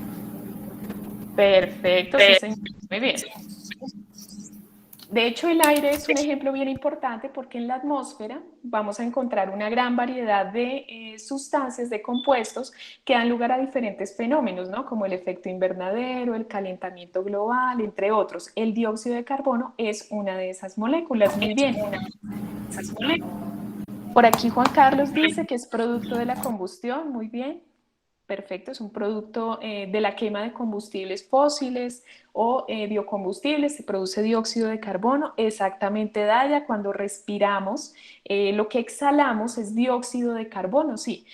Perfecto, sí, señor. Muy bien. De hecho, el aire es un ejemplo bien importante porque en la atmósfera vamos a encontrar una gran variedad de sustancias, de compuestos que dan lugar a diferentes fenómenos, ¿no? Como el efecto invernadero, el calentamiento global, entre otros. El dióxido de carbono es una de esas moléculas. Muy bien. Por aquí Juan Carlos dice que es producto de la combustión. Muy bien. Perfecto, es un producto de la quema de combustibles fósiles o biocombustibles, se produce dióxido de carbono, exactamente Daya, cuando respiramos, lo que exhalamos es dióxido de carbono, sí,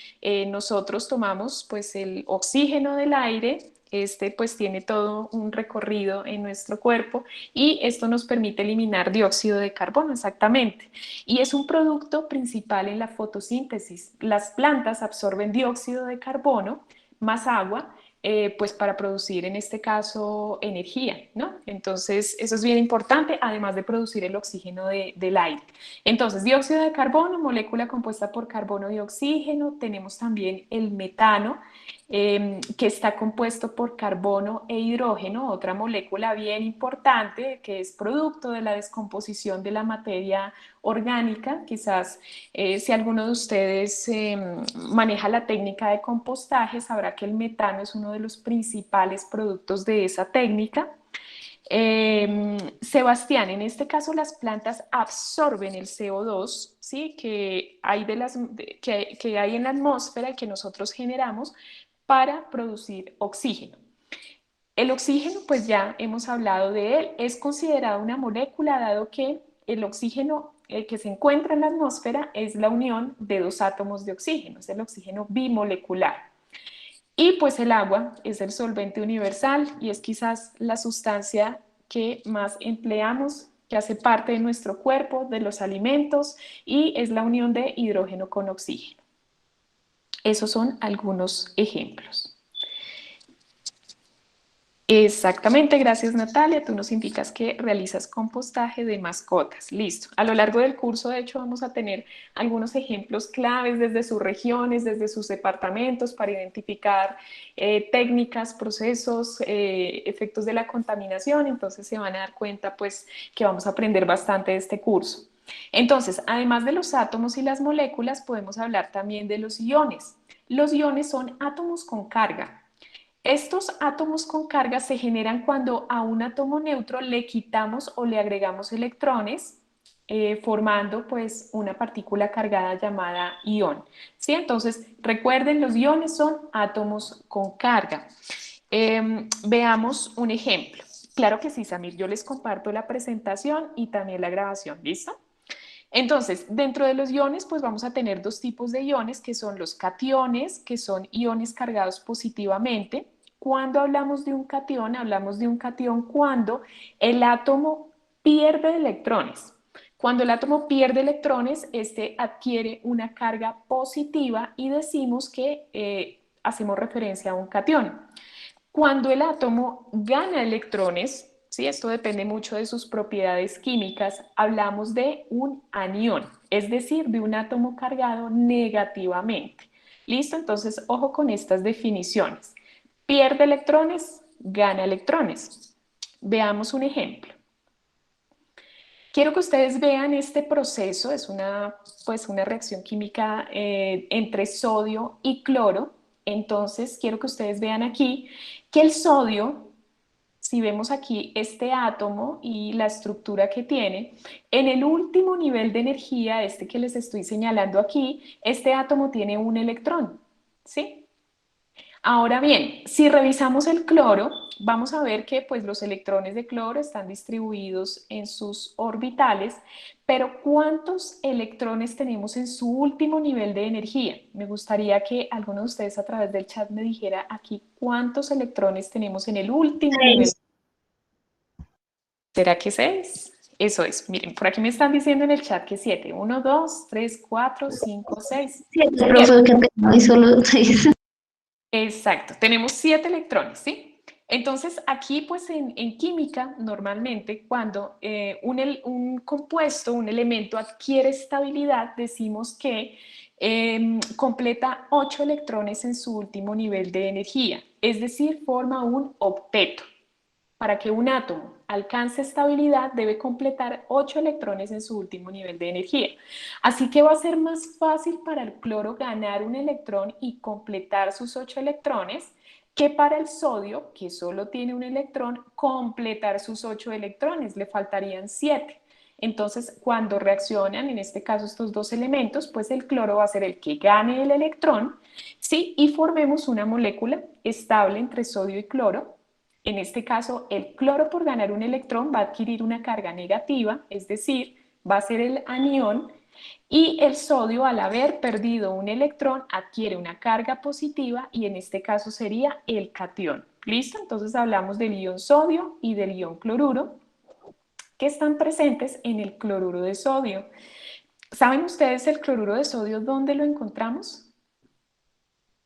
nosotros tomamos pues el oxígeno del aire, este pues tiene todo un recorrido en nuestro cuerpo y esto nos permite eliminar dióxido de carbono, exactamente. Y es un producto principal en la fotosíntesis. Las plantas absorben dióxido de carbono más agua, pues para producir en este caso energía, ¿no? Entonces eso es bien importante, además de producir el oxígeno del aire. Entonces dióxido de carbono, molécula compuesta por carbono y oxígeno, tenemos también el metano, que está compuesto por carbono e hidrógeno, otra molécula bien importante que es producto de la descomposición de la materia orgánica. Quizás si alguno de ustedes maneja la técnica de compostaje, sabrá que el metano es uno de los principales productos de esa técnica. Sebastián, en este caso las plantas absorben el CO2, ¿sí? que hay en la atmósfera y que nosotros generamos para producir oxígeno. El oxígeno, pues ya hemos hablado de él, es considerado una molécula dado que el oxígeno que se encuentra en la atmósfera es la unión de 2 átomos de oxígeno, es el oxígeno bimolecular. Y pues el agua es el solvente universal y es quizás la sustancia que más empleamos que hace parte de nuestro cuerpo, de los alimentos, y es la unión de hidrógeno con oxígeno. Esos son algunos ejemplos. Exactamente, gracias Natalia. Tú nos indicas que realizas compostaje de mascotas. Listo. A lo largo del curso, de hecho, vamos a tener algunos ejemplos claves desde sus regiones, desde sus departamentos, para identificar técnicas, procesos, efectos de la contaminación. Entonces se van a dar cuenta, pues, que vamos a aprender bastante de este curso. Entonces, además de los átomos y las moléculas, podemos hablar también de los iones. Los iones son átomos con carga. Estos átomos con carga se generan cuando a un átomo neutro le quitamos o le agregamos electrones, formando pues una partícula cargada llamada ion. ¿Sí? Entonces, recuerden, los iones son átomos con carga. Veamos un ejemplo. Claro que sí, Samir, yo les comparto la presentación y también la grabación, ¿listo? Entonces, dentro de los iones, pues vamos a tener dos tipos de iones, que son los cationes, que son iones cargados positivamente. Cuando hablamos de un catión cuando el átomo pierde electrones. Cuando el átomo pierde electrones, este adquiere una carga positiva y decimos que hacemos referencia a un catión. Cuando el átomo gana electrones, ¿sí? Esto depende mucho de sus propiedades químicas, hablamos de un anión, es decir, de un átomo cargado negativamente. ¿Listo? Entonces, ojo con estas definiciones. Pierde electrones, gana electrones. Veamos un ejemplo. Quiero que ustedes vean este proceso, es pues una reacción química entre sodio y cloro. Entonces, quiero que ustedes vean aquí que el sodio, si vemos aquí este átomo y la estructura que tiene, en el último nivel de energía, este que les estoy señalando aquí, este átomo tiene un electrón, ¿sí? Ahora bien, si revisamos el cloro, vamos a ver que pues, los electrones de cloro están distribuidos en sus orbitales, pero ¿cuántos electrones tenemos en su último nivel de energía? Me gustaría que alguno de ustedes a través del chat me dijera aquí cuántos electrones tenemos en el último nivel. ¿Será que 6? Eso es. Miren, por aquí me están diciendo en el chat que 7. 1, 2, 3, 4, 5, 6. Profe, que no hay solo 6. Exacto, tenemos 7 electrones, ¿sí? Entonces, aquí, pues en química, normalmente, cuando un compuesto, un elemento adquiere estabilidad, decimos que completa 8 electrones en su último nivel de energía, es decir, forma un octeto. Para que un átomo alcance estabilidad, debe completar 8 electrones en su último nivel de energía. Así que va a ser más fácil para el cloro ganar un electrón y completar sus 8 electrones que para el sodio, que solo tiene un electrón, completar sus 8 electrones. Le faltarían 7. Entonces, cuando reaccionan, en este caso estos dos elementos, pues el cloro va a ser el que gane el electrón, ¿sí? Y formemos una molécula estable entre sodio y cloro. En este caso, el cloro por ganar un electrón va a adquirir una carga negativa, es decir, va a ser el anión, y el sodio, al haber perdido un electrón, adquiere una carga positiva y en este caso sería el catión. ¿Listo? Entonces hablamos del ion sodio y del ion cloruro, que están presentes en el cloruro de sodio. ¿Saben ustedes el cloruro de sodio dónde lo encontramos?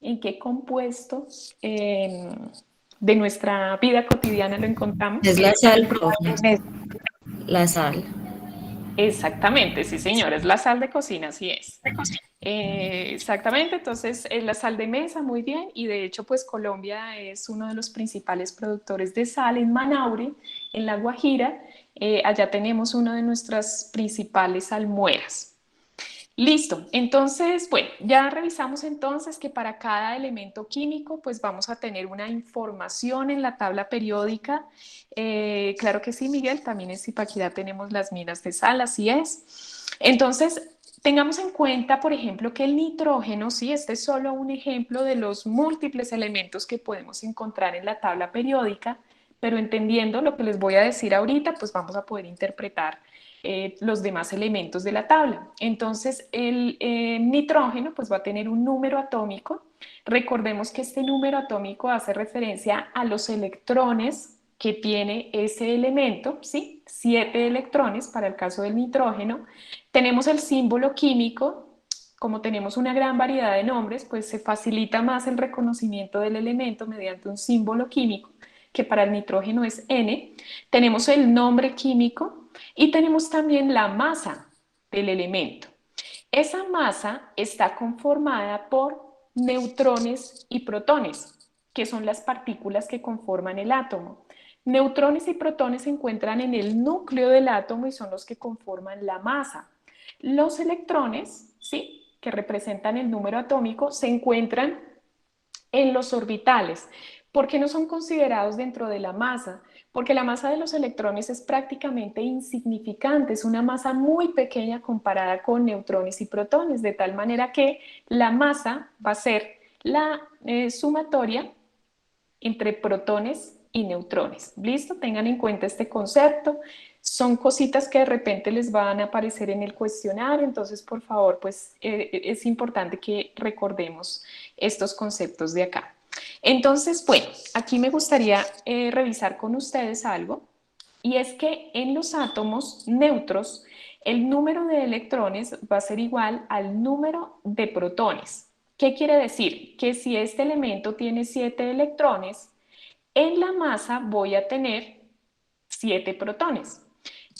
¿En qué compuesto de nuestra vida cotidiana lo encontramos? Es la sal, profe. La sal. Exactamente, sí señor, es la sal de cocina, así es. Exactamente, entonces es la sal de mesa, muy bien, y de hecho pues Colombia es uno de los principales productores de sal en Manaure, en La Guajira. Allá tenemos una de nuestras principales salmueras. Listo, entonces, bueno, ya revisamos entonces que para cada elemento químico pues vamos a tener una información en la tabla periódica. Claro que sí, Miguel, también en Zipaquirá tenemos las minas de sal, así es. Entonces, tengamos en cuenta, por ejemplo, que el nitrógeno, sí, este es solo un ejemplo de los múltiples elementos que podemos encontrar en la tabla periódica, pero entendiendo lo que les voy a decir ahorita, pues vamos a poder interpretar los demás elementos de la tabla. Entonces, el nitrógeno pues va a tener un número atómico. Recordemos que este número atómico hace referencia a los electrones que tiene ese elemento, ¿sí? 7 electrones para el caso del nitrógeno. Tenemos el símbolo químico. Como tenemos una gran variedad de nombres, pues se facilita más el reconocimiento del elemento mediante un símbolo químico, que para el nitrógeno es N. Tenemos el nombre químico y tenemos también la masa del elemento. Esa masa está conformada por neutrones y protones, que son las partículas que conforman el átomo. Neutrones y protones se encuentran en el núcleo del átomo y son los que conforman la masa. Los electrones, ¿sí?, que representan el número atómico, se encuentran en los orbitales. ¿Por qué no son considerados dentro de la masa? Porque la masa de los electrones es prácticamente insignificante, es una masa muy pequeña comparada con neutrones y protones, de tal manera que la masa va a ser la sumatoria entre protones y neutrones. ¿Listo? Tengan en cuenta este concepto. Son cositas que de repente les van a aparecer en el cuestionario, entonces por favor, pues es importante que recordemos estos conceptos de acá. Entonces, bueno, aquí me gustaría revisar con ustedes algo, y es que en los átomos neutros, el número de electrones va a ser igual al número de protones. ¿Qué quiere decir? Que si este elemento tiene 7 electrones, en la masa voy a tener 7 protones.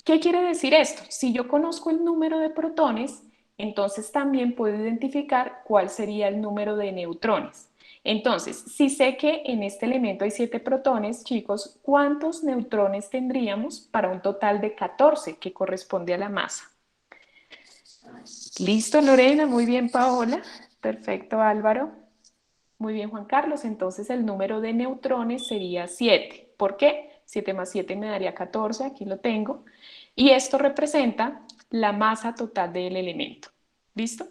¿Qué quiere decir esto? Si yo conozco el número de protones, entonces también puedo identificar cuál sería el número de neutrones. Entonces, si sé que en este elemento hay 7 protones, chicos, ¿cuántos neutrones tendríamos para un total de 14 que corresponde a la masa? Listo, Lorena, muy bien, Paola. Perfecto, Álvaro. Muy bien, Juan Carlos. Entonces el número de neutrones sería 7. ¿Por qué? 7 más 7 me daría 14, aquí lo tengo. Y esto representa la masa total del elemento. ¿Listo?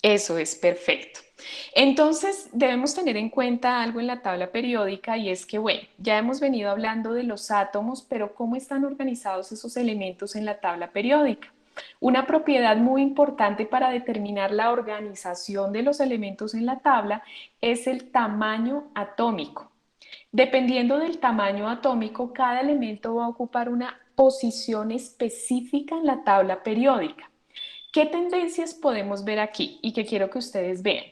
Eso es perfecto. Entonces debemos tener en cuenta algo en la tabla periódica, y es que, bueno, ya hemos venido hablando de los átomos, pero ¿cómo están organizados esos elementos en la tabla periódica? Una propiedad muy importante para determinar la organización de los elementos en la tabla es el tamaño atómico. Dependiendo del tamaño atómico, cada elemento va a ocupar una posición específica en la tabla periódica. ¿Qué tendencias podemos ver aquí y que quiero que ustedes vean?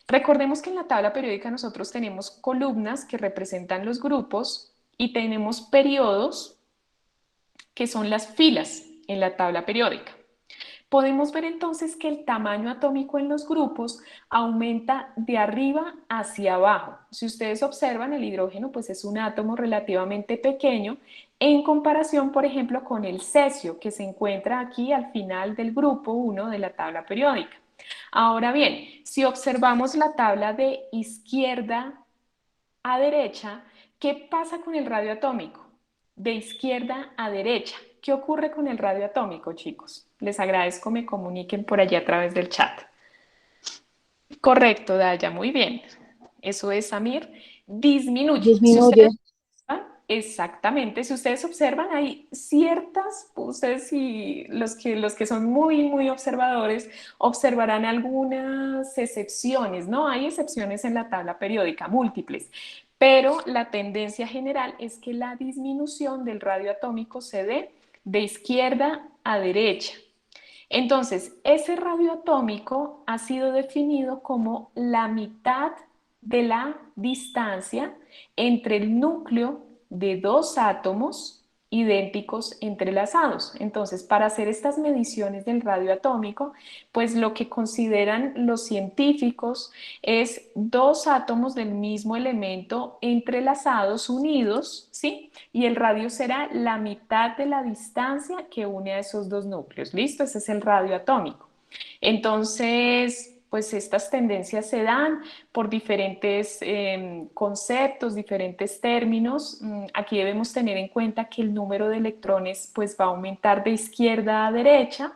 Recordemos que en la tabla periódica nosotros tenemos columnas que representan los grupos y tenemos periodos que son las filas en la tabla periódica. Podemos ver entonces que el tamaño atómico en los grupos aumenta de arriba hacia abajo. Si ustedes observan, el hidrógeno pues es un átomo relativamente pequeño en comparación, por ejemplo, con el cesio, que se encuentra aquí al final del grupo 1 de la tabla periódica. Ahora bien, si observamos la tabla de izquierda a derecha, ¿qué pasa con el radio atómico? De izquierda a derecha. ¿Qué ocurre con el radio atómico, chicos? Les agradezco me comuniquen por allá a través del chat. Correcto, Daya, muy bien. Eso es, Samir. Disminuye. Disminuye. Exactamente, si ustedes observan, hay ciertas, ustedes y los que son muy observadores, observarán algunas excepciones, ¿no? Hay excepciones en la tabla periódica, múltiples, pero la tendencia general es que la disminución del radio atómico se dé de izquierda a derecha. Entonces, ese radio atómico ha sido definido como la mitad de la distancia entre el núcleo de dos átomos idénticos entrelazados. Entonces, para hacer estas mediciones del radio atómico, pues lo que consideran los científicos es dos átomos del mismo elemento entrelazados, unidos, ¿sí? Y el radio será la mitad de la distancia que une a esos dos núcleos. ¿Listo? Ese es el radio atómico. Entonces, pues estas tendencias se dan por diferentes conceptos, diferentes términos. Aquí debemos tener en cuenta que el número de electrones pues va a aumentar de izquierda a derecha.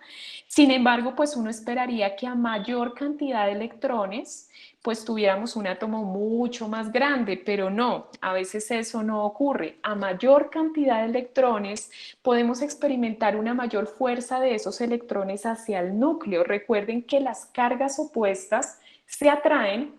Sin embargo, pues uno esperaría que a mayor cantidad de electrones pues tuviéramos un átomo mucho más grande, pero no, a veces eso no ocurre. A mayor cantidad de electrones podemos experimentar una mayor fuerza de esos electrones hacia el núcleo. Recuerden que las cargas opuestas se atraen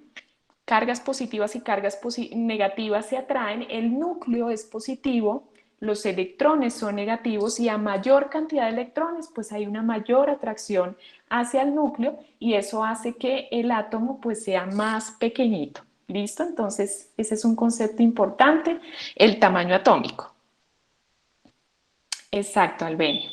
cargas positivas y cargas negativas se atraen, el núcleo es positivo, los electrones son negativos y a mayor cantidad de electrones, pues hay una mayor atracción hacia el núcleo y eso hace que el átomo pues sea más pequeñito. ¿Listo? Entonces, ese es un concepto importante, el tamaño atómico. Exacto, Albenia.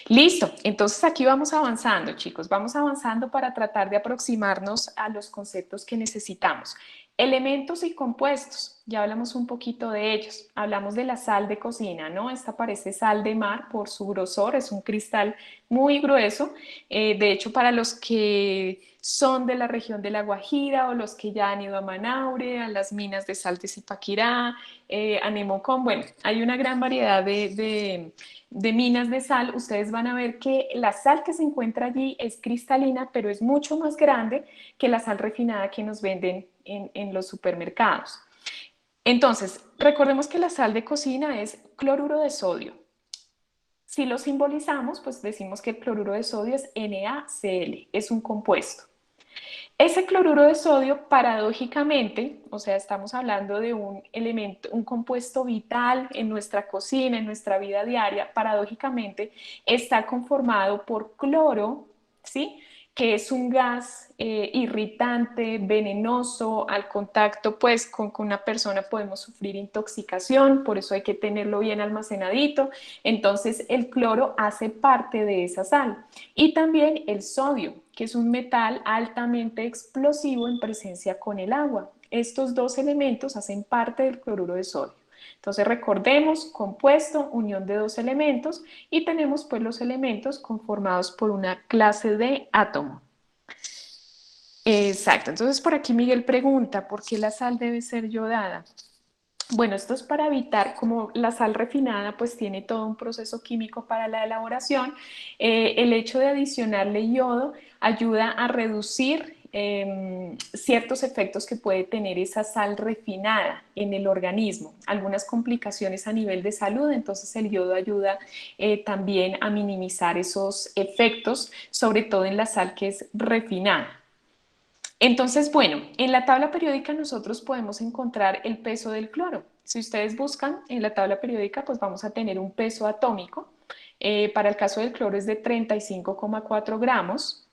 Listo, entonces aquí vamos avanzando, chicos, vamos avanzando para tratar de aproximarnos a los conceptos que necesitamos. Elementos y compuestos, ya hablamos un poquito de ellos. Hablamos de la sal de cocina, ¿no? Esta parece sal de mar por su grosor, es un cristal muy grueso. De hecho, para los que son de la región de La Guajira o los que ya han ido a Manaure, a las minas de sal de Zipaquirá, a Nemocón, bueno, hay una gran variedad de minas de sal. Ustedes van a ver que la sal que se encuentra allí es cristalina, pero es mucho más grande que la sal refinada que nos venden en los supermercados. Entonces, recordemos que la sal de cocina es cloruro de sodio. Si lo simbolizamos, pues decimos que el cloruro de sodio es NaCl, es un compuesto. Ese cloruro de sodio, paradójicamente, o sea, estamos hablando de un elemento, un compuesto vital en nuestra cocina, en nuestra vida diaria, paradójicamente está conformado por cloro, ¿sí? Que es un gas irritante, venenoso, al contacto pues con una persona podemos sufrir intoxicación, por eso hay que tenerlo bien almacenadito. Entonces el cloro hace parte de esa sal. Y también el sodio, que es un metal altamente explosivo en presencia con el agua. Estos dos elementos hacen parte del cloruro de sodio. Entonces recordemos, compuesto, unión de dos elementos y tenemos pues los elementos conformados por una clase de átomo. Exacto, entonces por aquí Miguel pregunta, ¿por qué la sal debe ser yodada? Bueno, esto es para evitar, como la sal refinada pues tiene todo un proceso químico para la elaboración, el hecho de adicionarle yodo ayuda a reducir ciertos efectos que puede tener esa sal refinada en el organismo, algunas complicaciones a nivel de salud, entonces el yodo ayuda también a minimizar esos efectos, sobre todo en la sal que es refinada. Entonces, bueno, en la tabla periódica nosotros podemos encontrar el peso del cloro. Si ustedes buscan en la tabla periódica, pues vamos a tener un peso atómico. Para el caso del cloro es de 35,4 gramos.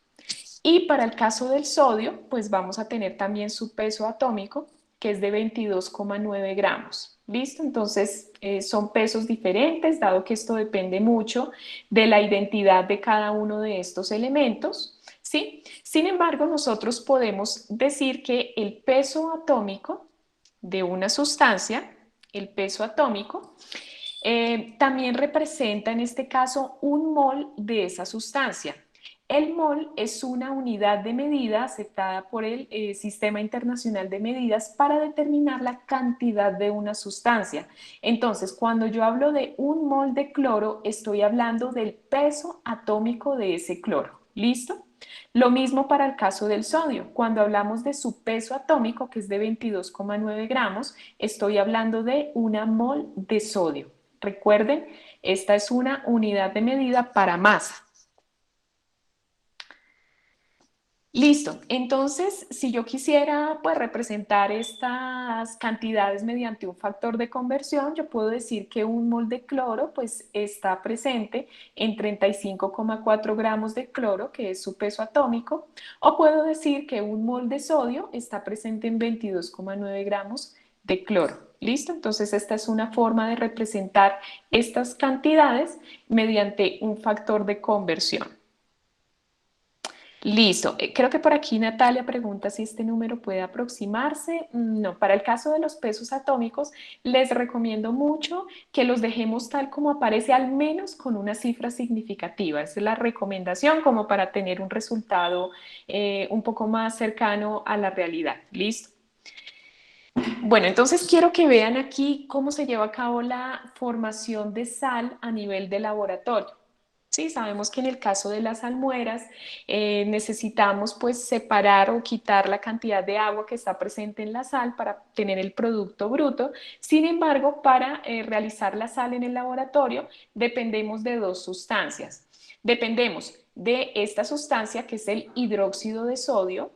Y para el caso del sodio, pues vamos a tener también su peso atómico, que es de 22,9 gramos. ¿Listo? Entonces, son pesos diferentes, dado que esto depende mucho de la identidad de cada uno de estos elementos. ¿Sí? Sin embargo, nosotros podemos decir que el peso atómico de una sustancia, el peso atómico, también representa en este caso un mol de esa sustancia. El mol es una unidad de medida aceptada por el Sistema Internacional de Medidas para determinar la cantidad de una sustancia. Entonces, cuando yo hablo de un mol de cloro, estoy hablando del peso atómico de ese cloro. ¿Listo? Lo mismo para el caso del sodio. Cuando hablamos de su peso atómico, que es de 22,9 gramos, estoy hablando de una mol de sodio. Recuerden, esta es una unidad de medida para masa. Listo, entonces si yo quisiera pues representar estas cantidades mediante un factor de conversión, yo puedo decir que un mol de cloro pues está presente en 35,4 gramos de cloro, que es su peso atómico, o puedo decir que un mol de sodio está presente en 22,9 gramos de cloro. ¿Listo? Entonces esta es una forma de representar estas cantidades mediante un factor de conversión. Listo. Creo que por aquí Natalia pregunta si este número puede aproximarse. No, para el caso de los pesos atómicos, les recomiendo mucho que los dejemos tal como aparece, al menos con una cifra significativa. Esa es la recomendación como para tener un resultado un poco más cercano a la realidad. ¿Listo? Bueno, entonces quiero que vean aquí cómo se lleva a cabo la formación de sal a nivel de laboratorio. Sí, sabemos que en el caso de las salmueras necesitamos pues separar o quitar la cantidad de agua que está presente en la sal para tener el producto bruto. Sin embargo, para realizar la sal en el laboratorio dependemos de dos sustancias. Dependemos de esta sustancia que es el hidróxido de sodio,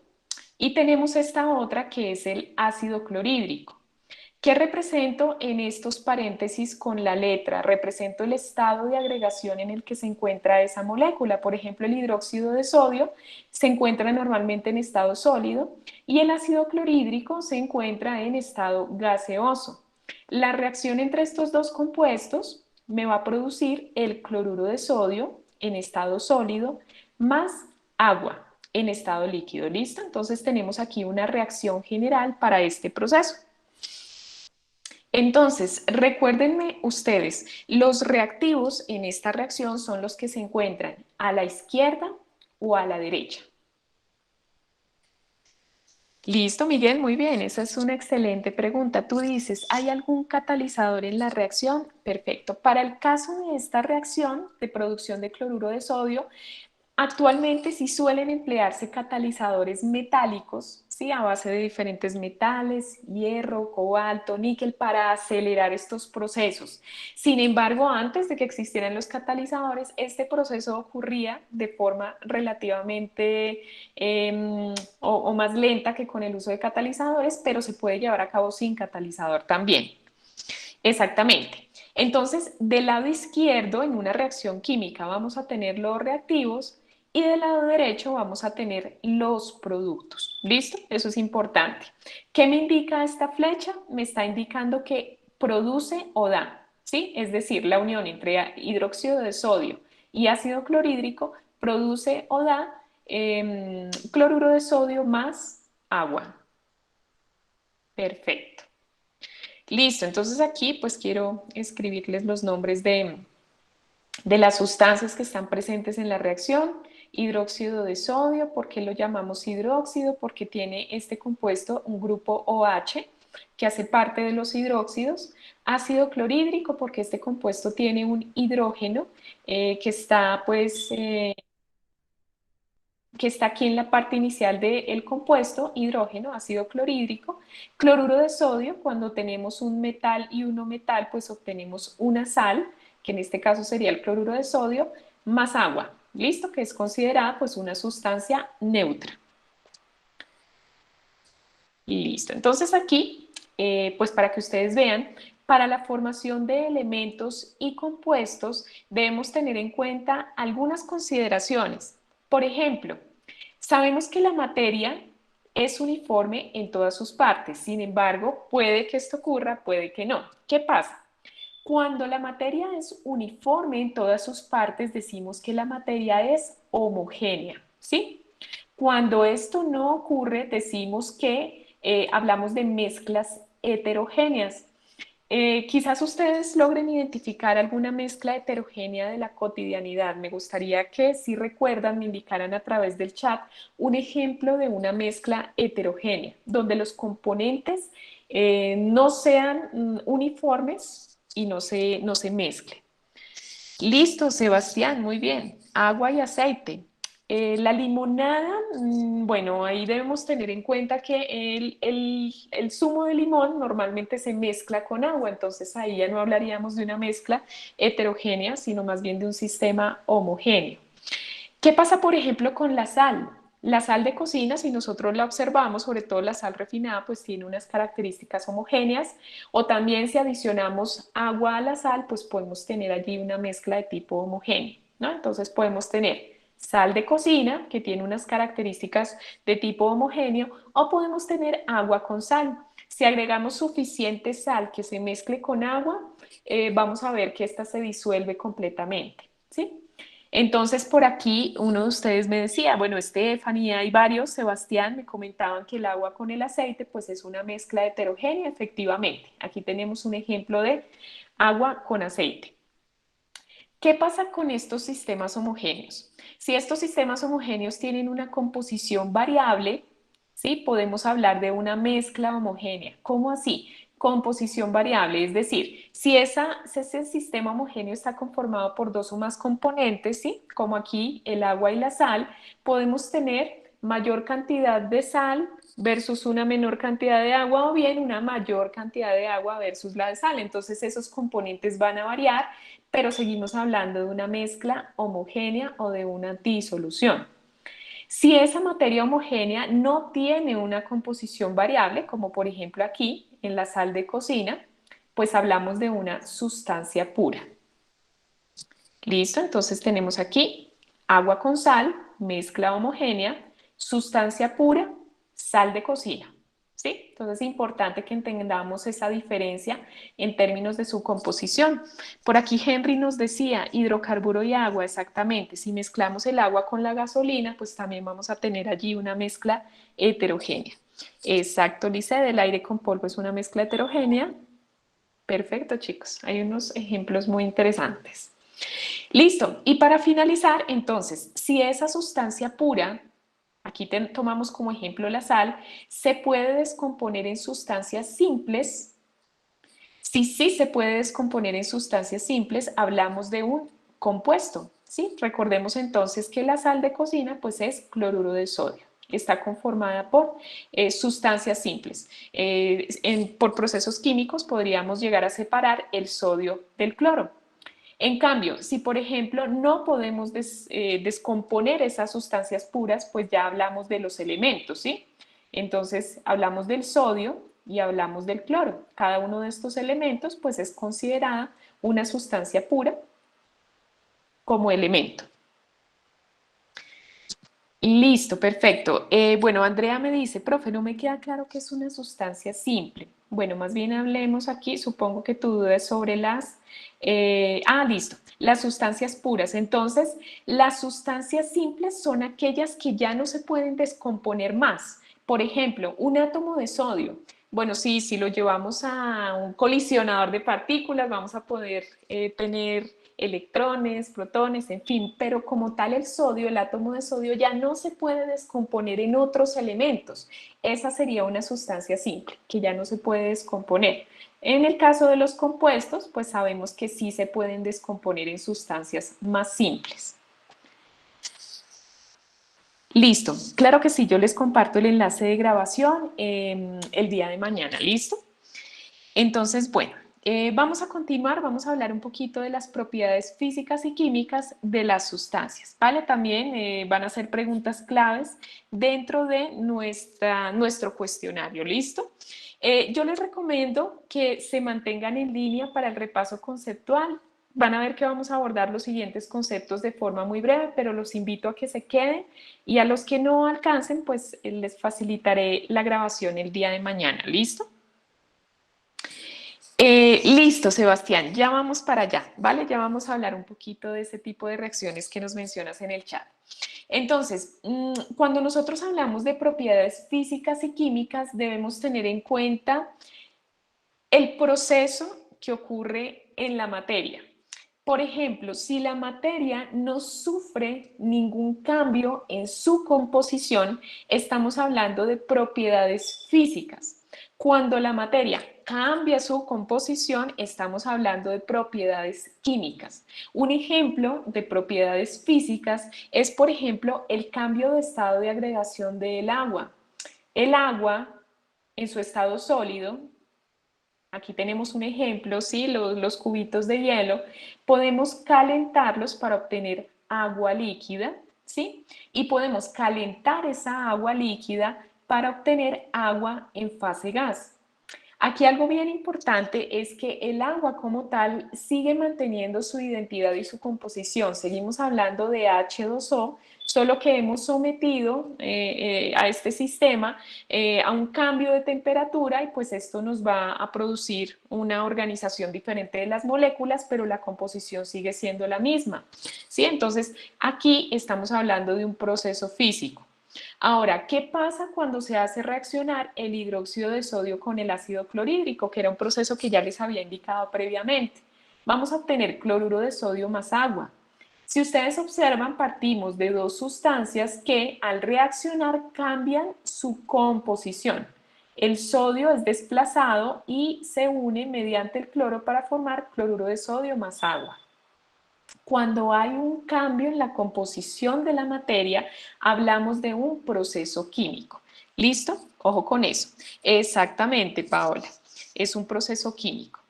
Y tenemos esta otra que es el ácido clorhídrico. ¿Qué represento en estos paréntesis con la letra? Represento el estado de agregación en el que se encuentra esa molécula. Por ejemplo, el hidróxido de sodio se encuentra normalmente en estado sólido y el ácido clorhídrico se encuentra en estado gaseoso. La reacción entre estos dos compuestos me va a producir el cloruro de sodio en estado sólido más agua en estado líquido. ¿Listo? Entonces tenemos aquí una reacción general para este proceso. Entonces, recuérdenme ustedes, los reactivos en esta reacción son los que se encuentran a la izquierda o a la derecha. Listo, Miguel, muy bien, esa es una excelente pregunta. Tú dices, ¿hay algún catalizador en la reacción? Perfecto. Para el caso de esta reacción de producción de cloruro de sodio, actualmente sí suelen emplearse catalizadores metálicos, ¿sí? A base de diferentes metales, hierro, cobalto, níquel, para acelerar estos procesos. Sin embargo, antes de que existieran los catalizadores, este proceso ocurría de forma relativamente o más lenta que con el uso de catalizadores, pero se puede llevar a cabo sin catalizador también. Exactamente. Entonces, del lado izquierdo, en una reacción química, vamos a tener los reactivos y del lado derecho vamos a tener los productos. ¿Listo? Eso es importante. ¿Qué me indica esta flecha? Me está indicando que produce o da, ¿sí? Es decir, la unión entre hidróxido de sodio y ácido clorhídrico produce o da cloruro de sodio más agua. Perfecto. Listo, entonces aquí pues quiero escribirles los nombres de las sustancias que están presentes en la reacción. Hidróxido de sodio, ¿por qué lo llamamos hidróxido? Porque tiene este compuesto, un grupo OH, que hace parte de los hidróxidos. Ácido clorhídrico, porque este compuesto tiene un hidrógeno que está que está aquí en la parte inicial del compuesto, hidrógeno, ácido clorhídrico. Cloruro de sodio, cuando tenemos un metal y uno metal, pues obtenemos una sal, que en este caso sería el cloruro de sodio, más agua, ¿listo? Que es considerada pues una sustancia neutra. Listo, entonces aquí, pues para que ustedes vean, para la formación de elementos y compuestos debemos tener en cuenta algunas consideraciones. Por ejemplo, sabemos que la materia es uniforme en todas sus partes, sin embargo, puede que esto ocurra, puede que no. ¿Qué pasa? Cuando la materia es uniforme en todas sus partes, decimos que la materia es homogénea, ¿sí? Cuando esto no ocurre, decimos que hablamos de mezclas heterogéneas. Quizás ustedes logren identificar alguna mezcla heterogénea de la cotidianidad. Me gustaría que, si recuerdan, me indicaran a través del chat un ejemplo de una mezcla heterogénea, donde los componentes no sean uniformes y no se mezclen. Listo, Sebastián, muy bien. Agua y aceite. La limonada, bueno, ahí debemos tener en cuenta que el zumo de limón normalmente se mezcla con agua, entonces ahí ya no hablaríamos de una mezcla heterogénea, sino más bien de un sistema homogéneo. ¿Qué pasa, por ejemplo, con la sal? La sal de cocina, si nosotros la observamos, sobre todo la sal refinada, pues tiene unas características homogéneas, o también si adicionamos agua a la sal, pues podemos tener allí una mezcla de tipo homogéneo, ¿no? Entonces podemos tener sal de cocina, que tiene unas características de tipo homogéneo, o podemos tener agua con sal. Si agregamos suficiente sal que se mezcle con agua, vamos a ver que esta se disuelve completamente, ¿sí? Entonces, por aquí uno de ustedes me decía, bueno, Estefanía, hay varios, Sebastián, me comentaban que el agua con el aceite, pues es una mezcla heterogénea, efectivamente. Aquí tenemos un ejemplo de agua con aceite. ¿Qué pasa con estos sistemas homogéneos? Si estos sistemas homogéneos tienen una composición variable, ¿sí? Podemos hablar de una mezcla homogénea. ¿Cómo así? Composición variable, es decir, si ese sistema homogéneo está conformado por dos o más componentes, ¿sí? Como aquí el agua y la sal, podemos tener mayor cantidad de sal versus una menor cantidad de agua o bien una mayor cantidad de agua versus la de sal. Entonces esos componentes van a variar, pero seguimos hablando de una mezcla homogénea o de una disolución. Si esa materia homogénea no tiene una composición variable, como por ejemplo aquí en la sal de cocina, pues hablamos de una sustancia pura. ¿Listo? Entonces tenemos aquí agua con sal, mezcla homogénea, sustancia pura, sal de cocina. ¿Sí? Entonces es importante que entendamos esa diferencia en términos de su composición. Por aquí Henry nos decía hidrocarburo y agua, exactamente. Si mezclamos el agua con la gasolina, pues también vamos a tener allí una mezcla heterogénea. Exacto, Lice, del aire con polvo es una mezcla heterogénea. Perfecto, chicos. Hay unos ejemplos muy interesantes. Listo. Y para finalizar, entonces, si esa sustancia pura, aquí tomamos como ejemplo la sal, se puede descomponer en sustancias simples. Si sí se puede descomponer en sustancias simples, hablamos de un compuesto, ¿sí? Recordemos entonces que la sal de cocina pues es cloruro de sodio. Está conformada por sustancias simples. Por procesos químicos podríamos llegar a separar el sodio del cloro. En cambio, si por ejemplo no podemos descomponer esas sustancias puras, pues ya hablamos de los elementos, ¿sí? Entonces hablamos del sodio y hablamos del cloro. Cada uno de estos elementos pues es considerada una sustancia pura como elemento. Listo, perfecto. Bueno, Andrea me dice, profe, no me queda claro qué es una sustancia simple. Bueno, más bien hablemos aquí, supongo que tu duda es sobre listo, las sustancias puras. Entonces, las sustancias simples son aquellas que ya no se pueden descomponer más. Por ejemplo, un átomo de sodio. Bueno, sí, si lo llevamos a un colisionador de partículas, vamos a poder tener electrones, protones, en fin, pero como tal el sodio, el átomo de sodio ya no se puede descomponer en otros elementos. Esa sería una sustancia simple, que ya no se puede descomponer. En el caso de los compuestos, pues sabemos que sí se pueden descomponer en sustancias más simples. Listo, claro que sí, yo les comparto el enlace de grabación el día de mañana, ¿listo? Entonces, bueno, vamos a continuar, vamos a hablar un poquito de las propiedades físicas y químicas de las sustancias, ¿vale? También van a ser preguntas claves dentro de nuestro cuestionario, ¿listo? Yo les recomiendo que se mantengan en línea para el repaso conceptual. Van a ver que vamos a abordar los siguientes conceptos de forma muy breve, pero los invito a que se queden y a los que no alcancen, pues les facilitaré la grabación el día de mañana, ¿listo? Listo, Sebastián, ya vamos para allá, ¿vale? Ya vamos a hablar un poquito de ese tipo de reacciones que nos mencionas en el chat. Entonces, cuando nosotros hablamos de propiedades físicas y químicas, debemos tener en cuenta el proceso que ocurre en la materia. Por ejemplo, si la materia no sufre ningún cambio en su composición, estamos hablando de propiedades físicas. Cuando la materia cambia su composición, estamos hablando de propiedades químicas. Un ejemplo de propiedades físicas es, por ejemplo, el cambio de estado de agregación del agua. El agua, en su estado sólido, aquí tenemos un ejemplo, ¿sí? Los cubitos de hielo, podemos calentarlos para obtener agua líquida, ¿sí? Y podemos calentar esa agua líquida para obtener agua en fase gas. Aquí algo bien importante es que el agua como tal sigue manteniendo su identidad y su composición. Seguimos hablando de H2O, solo que hemos sometido a este sistema a un cambio de temperatura y pues esto nos va a producir una organización diferente de las moléculas, pero la composición sigue siendo la misma, ¿sí? Entonces aquí estamos hablando de un proceso físico. Ahora, ¿qué pasa cuando se hace reaccionar el hidróxido de sodio con el ácido clorhídrico, que era un proceso que ya les había indicado previamente? Vamos a obtener cloruro de sodio más agua. Si ustedes observan, partimos de dos sustancias que al reaccionar cambian su composición. El sodio es desplazado y se une mediante el cloro para formar cloruro de sodio más agua. Cuando hay un cambio en la composición de la materia, hablamos de un proceso químico. ¿Listo? Ojo con eso. Exactamente, Paola. Es un proceso químico.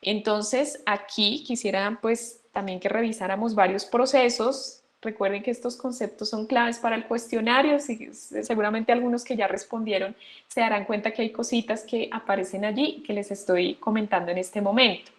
Entonces, aquí quisiera pues también que revisáramos varios procesos Recuerden que estos conceptos son claves para el cuestionario, seguramente algunos que ya respondieron se darán cuenta que hay cositas que aparecen allí que les estoy comentando en este momento.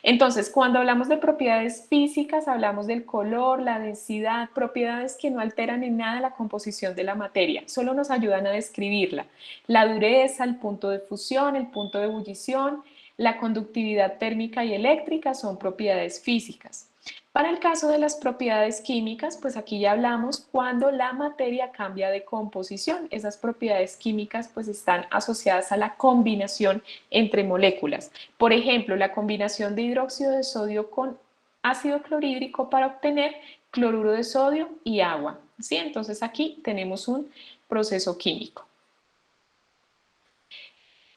Entonces, cuando hablamos de propiedades físicas, hablamos del color, la densidad, propiedades que no alteran en nada la composición de la materia, solo nos ayudan a describirla. La dureza, el punto de fusión, el punto de ebullición, la conductividad térmica y eléctrica son propiedades físicas. Para el caso de las propiedades químicas, pues aquí ya hablamos cuando la materia cambia de composición. Esas propiedades químicas pues están asociadas a la combinación entre moléculas. Por ejemplo, la combinación de hidróxido de sodio con ácido clorhídrico para obtener cloruro de sodio y agua. ¿Sí? Entonces aquí tenemos un proceso químico.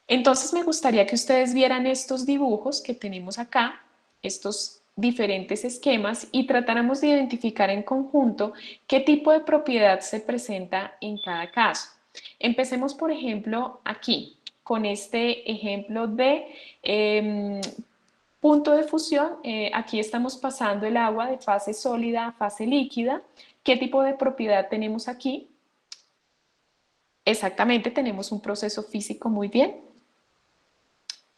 Entonces me gustaría que ustedes vieran estos dibujos que tenemos acá, estos diferentes esquemas y tratáramos de identificar en conjunto qué tipo de propiedad se presenta en cada caso. Empecemos, por ejemplo, aquí, con este ejemplo de punto de fusión. Aquí estamos pasando el agua de fase sólida a fase líquida. ¿Qué tipo de propiedad tenemos aquí? Exactamente, tenemos un proceso físico muy bien.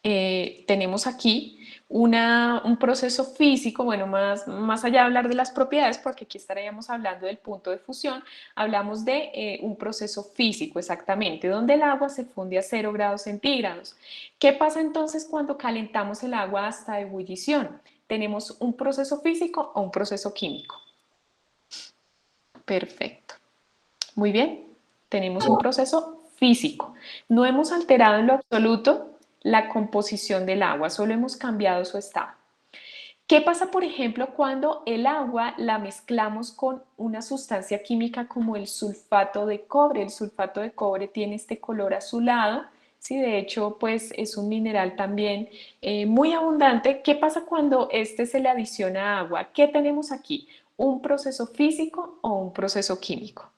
Tenemos aquí un proceso físico, bueno, más allá de hablar de las propiedades, porque aquí estaríamos hablando del punto de fusión, hablamos de un proceso físico, exactamente, donde el agua se funde a 0 grados centígrados. ¿Qué pasa entonces cuando calentamos el agua hasta ebullición? ¿Tenemos un proceso físico o un proceso químico? Perfecto. Muy bien, tenemos un proceso físico. No hemos alterado en lo absoluto la composición del agua, solo hemos cambiado su estado. ¿Qué pasa, por ejemplo, cuando el agua la mezclamos con una sustancia química como el sulfato de cobre? El sulfato de cobre tiene este color azulado, ¿sí? De hecho, pues es un mineral también muy abundante. ¿Qué pasa cuando este se le adiciona agua? ¿Qué tenemos aquí? ¿Un proceso físico o un proceso químico?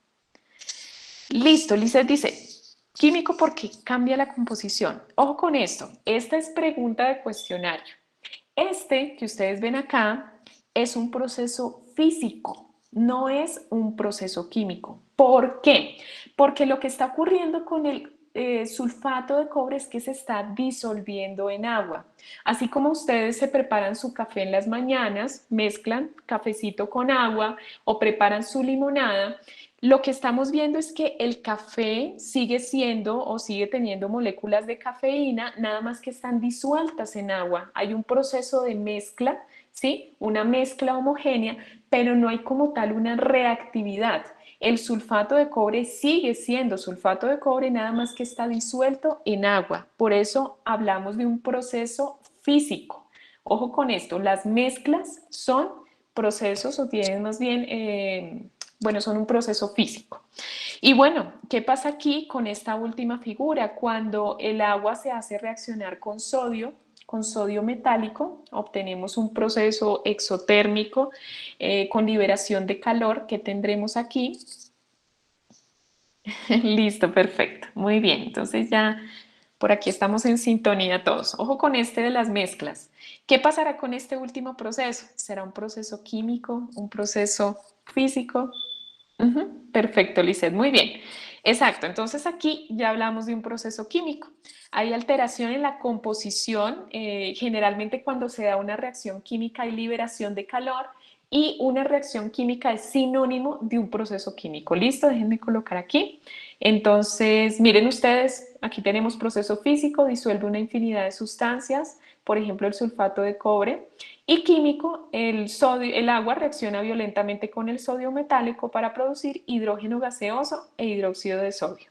Listo, Lizeth dice, químico porque cambia la composición. Ojo con esto, esta es pregunta de cuestionario. Este que ustedes ven acá es un proceso físico, no es un proceso químico. ¿Por qué? Porque lo que está ocurriendo con el sulfato de cobre es que se está disolviendo en agua. Así como ustedes se preparan su café en las mañanas, mezclan cafecito con agua o preparan su limonada, lo que estamos viendo es que el café sigue siendo o sigue teniendo moléculas de cafeína, nada más que están disueltas en agua. Hay un proceso de mezcla, ¿sí? Una mezcla homogénea, pero no hay como tal una reactividad. El sulfato de cobre sigue siendo sulfato de cobre, nada más que está disuelto en agua. Por eso hablamos de un proceso físico. Ojo con esto, las mezclas son procesos o tienen más bien... bueno, son un proceso físico. Y bueno, ¿qué pasa aquí con esta última figura? Cuando el agua se hace reaccionar con sodio metálico, obtenemos un proceso exotérmico con liberación de calor que tendremos aquí. Listo, perfecto. Muy bien, entonces ya por aquí estamos en sintonía todos. Ojo con este de las mezclas. ¿Qué pasará con este último proceso? ¿Será un proceso químico, un proceso físico? Perfecto, Lizeth, muy bien. Exacto, entonces aquí ya hablamos de un proceso químico. Hay alteración en la composición, generalmente cuando se da una reacción química hay liberación de calor y una reacción química es sinónimo de un proceso químico. ¿Listo? Déjenme colocar aquí. Entonces, miren ustedes, aquí tenemos proceso físico, disuelve una infinidad de sustancias, por ejemplo, el sulfato de cobre. Y químico, el agua reacciona violentamente con el sodio metálico para producir hidrógeno gaseoso e hidróxido de sodio.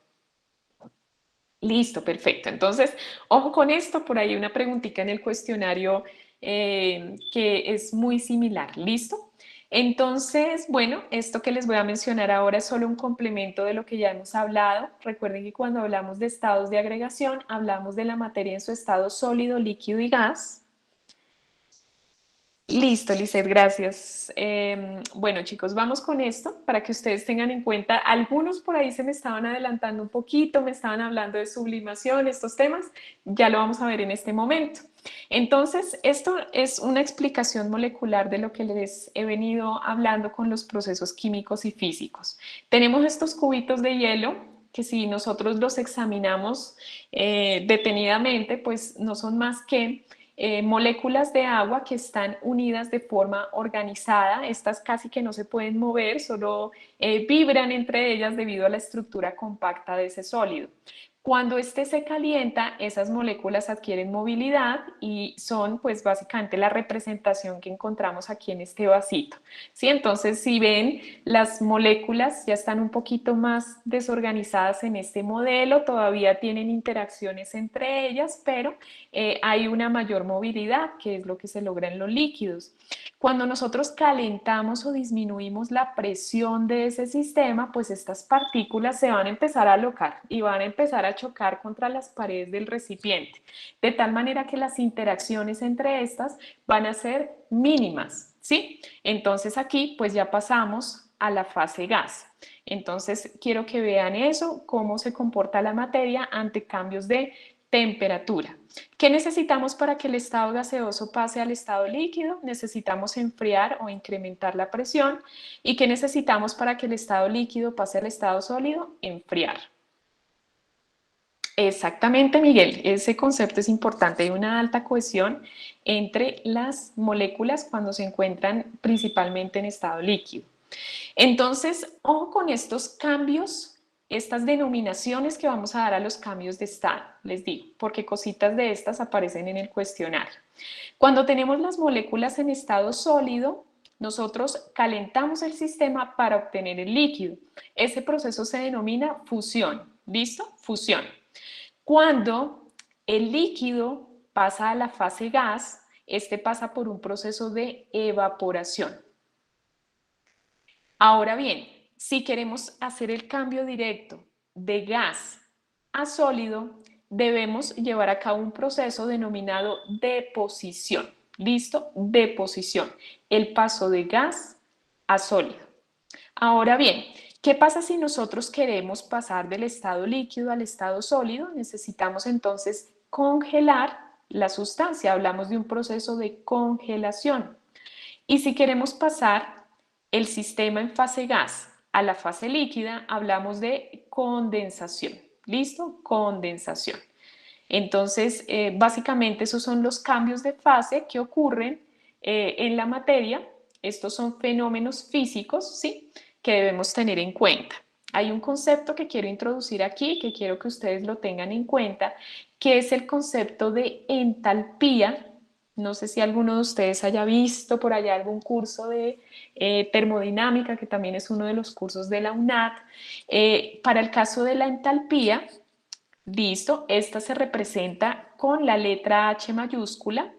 Listo, perfecto. Entonces, ojo con esto, por ahí una preguntita en el cuestionario que es muy similar. ¿Listo? Entonces, bueno, esto que les voy a mencionar ahora es solo un complemento de lo que ya hemos hablado. Recuerden que cuando hablamos de estados de agregación, hablamos de la materia en su estado sólido, líquido y gas. Listo, Lizeth, gracias. Bueno, chicos, vamos con esto para que ustedes tengan en cuenta. Algunos por ahí se me estaban adelantando un poquito, me estaban hablando de sublimación, estos temas. Ya lo vamos a ver en este momento. Entonces, esto es una explicación molecular de lo que les he venido hablando con los procesos químicos y físicos. Tenemos estos cubitos de hielo que si nosotros los examinamos detenidamente, pues no son más que moléculas de agua que están unidas de forma organizada. Estas casi que no se pueden mover, solo vibran entre ellas debido a la estructura compacta de ese sólido. Cuando este se calienta, esas moléculas adquieren movilidad y son pues básicamente la representación que encontramos aquí en este vasito. ¿Sí? Entonces, si ven, las moléculas ya están un poquito más desorganizadas en este modelo, todavía tienen interacciones entre ellas, pero hay una mayor movilidad, que es lo que se logra en los líquidos. Cuando nosotros calentamos o disminuimos la presión de ese sistema, pues estas partículas se van a empezar a alocar y van a empezar a chocar contra las paredes del recipiente, de tal manera que las interacciones entre estas van a ser mínimas, ¿sí? Entonces aquí pues ya pasamos a la fase gas. Entonces quiero que vean eso, cómo se comporta la materia ante cambios de temperatura. ¿Qué necesitamos para que el estado gaseoso pase al estado líquido? Necesitamos enfriar o incrementar la presión. ¿Y qué necesitamos para que el estado líquido pase al estado sólido? Enfriar. Exactamente, Miguel, ese concepto es importante. Hay una alta cohesión entre las moléculas cuando se encuentran principalmente en estado líquido. Entonces, ojo con estos cambios, estas denominaciones que vamos a dar a los cambios de estado, les digo, porque cositas de estas aparecen en el cuestionario. Cuando tenemos las moléculas en estado sólido, nosotros calentamos el sistema para obtener el líquido. Ese proceso se denomina fusión. ¿Listo? Fusión. Cuando el líquido pasa a la fase gas, este pasa por un proceso de evaporación. Ahora bien, si queremos hacer el cambio directo de gas a sólido, debemos llevar a cabo un proceso denominado deposición. ¿Listo? Deposición. El paso de gas a sólido. Ahora bien, ¿qué pasa si nosotros queremos pasar del estado líquido al estado sólido? Necesitamos entonces congelar la sustancia. Hablamos de un proceso de congelación. Y si queremos pasar el sistema en fase gas a la fase líquida, hablamos de condensación. ¿Listo? Condensación. Entonces, básicamente esos son los cambios de fase que ocurren en la materia. Estos son fenómenos físicos, ¿sí?, que debemos tener en cuenta. Hay un concepto que quiero introducir aquí, que quiero que ustedes lo tengan en cuenta, que es el concepto de entalpía. No sé si alguno de ustedes haya visto por allá algún curso de termodinámica, que también es uno de los cursos de la UNAT. Para el caso de la entalpía, listo, esta se representa con la letra H mayúscula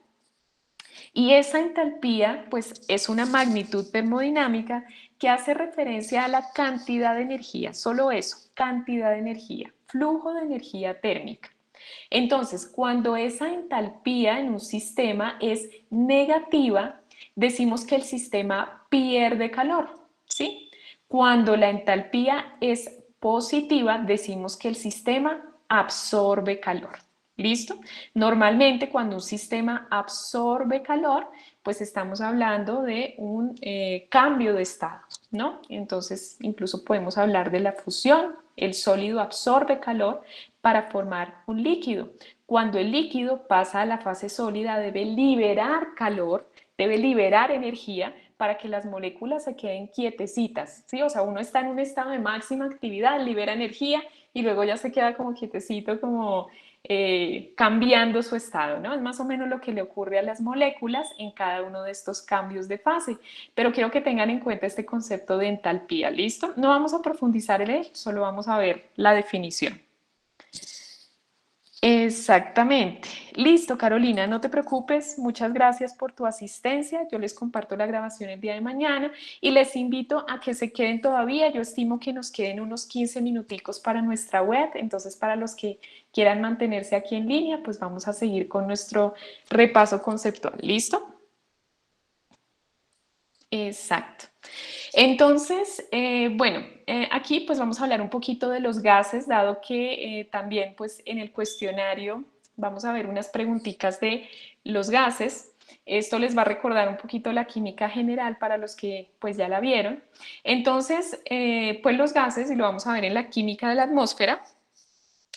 y esa entalpía pues es una magnitud termodinámica que hace referencia a la cantidad de energía, solo eso, cantidad de energía, flujo de energía térmica. Entonces, cuando esa entalpía en un sistema es negativa, decimos que el sistema pierde calor, ¿sí? Cuando la entalpía es positiva, decimos que el sistema absorbe calor. ¿Listo? Normalmente cuando un sistema absorbe calor, pues estamos hablando de un cambio de estado, ¿no? Entonces, incluso podemos hablar de la fusión. El sólido absorbe calor para formar un líquido. Cuando el líquido pasa a la fase sólida, debe liberar calor, debe liberar energía para que las moléculas se queden quietecitas, ¿sí? O sea, uno está en un estado de máxima actividad, libera energía y luego ya se queda como quietecito, como cambiando su estado, ¿no? Es más o menos lo que le ocurre a las moléculas en cada uno de estos cambios de fase, pero quiero que tengan en cuenta este concepto de entalpía, ¿listo? No vamos a profundizar en él, solo vamos a ver la definición. Exactamente. Listo, Carolina, no te preocupes. Muchas gracias por tu asistencia. Yo les comparto la grabación el día de mañana y les invito a que se queden todavía. Yo estimo que nos queden unos 15 minuticos para nuestra web. Entonces, para los que quieran mantenerse aquí en línea, pues vamos a seguir con nuestro repaso conceptual. ¿Listo? Exacto. Entonces, bueno, aquí pues vamos a hablar un poquito de los gases, dado que también pues en el cuestionario vamos a ver unas preguntitas de los gases. Esto les va a recordar un poquito la química general para los que pues ya la vieron. Entonces, pues los gases, y lo vamos a ver en la química de la atmósfera,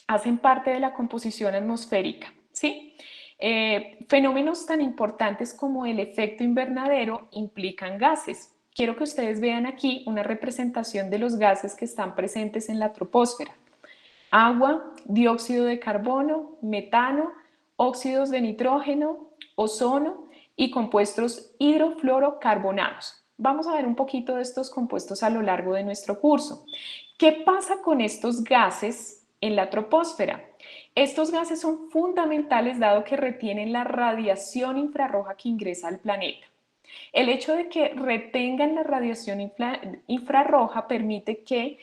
hacen parte de la composición atmosférica, ¿sí? Fenómenos tan importantes como el efecto invernadero implican gases. Quiero que ustedes vean aquí una representación de los gases que están presentes en la troposfera. Agua, dióxido de carbono, metano, óxidos de nitrógeno, ozono y compuestos hidrofluorocarbonados. Vamos a ver un poquito de estos compuestos a lo largo de nuestro curso. ¿Qué pasa con estos gases en la troposfera? Estos gases son fundamentales dado que retienen la radiación infrarroja que ingresa al planeta. El hecho de que retengan la radiación infrarroja permite que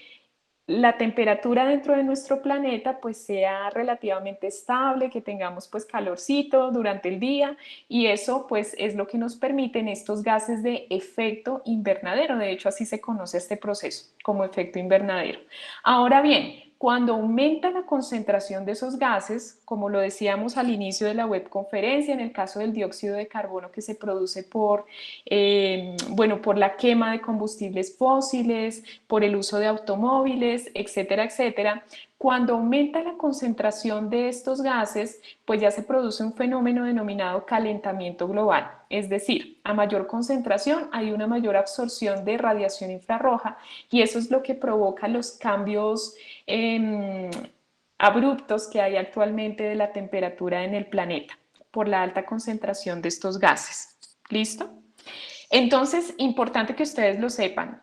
la temperatura dentro de nuestro planeta pues sea relativamente estable, que tengamos pues calorcito durante el día, y eso pues es lo que nos permiten estos gases de efecto invernadero. De hecho, así se conoce este proceso, como efecto invernadero. Ahora bien, cuando aumenta la concentración de esos gases, como lo decíamos al inicio de la webconferencia, en el caso del dióxido de carbono que se produce por la quema de combustibles fósiles, por el uso de automóviles, etcétera, etcétera. Cuando aumenta la concentración de estos gases, pues ya se produce un fenómeno denominado calentamiento global. Es decir, a mayor concentración hay una mayor absorción de radiación infrarroja, y eso es lo que provoca los cambios abruptos que hay actualmente de la temperatura en el planeta por la alta concentración de estos gases. ¿Listo? Entonces, importante que ustedes lo sepan.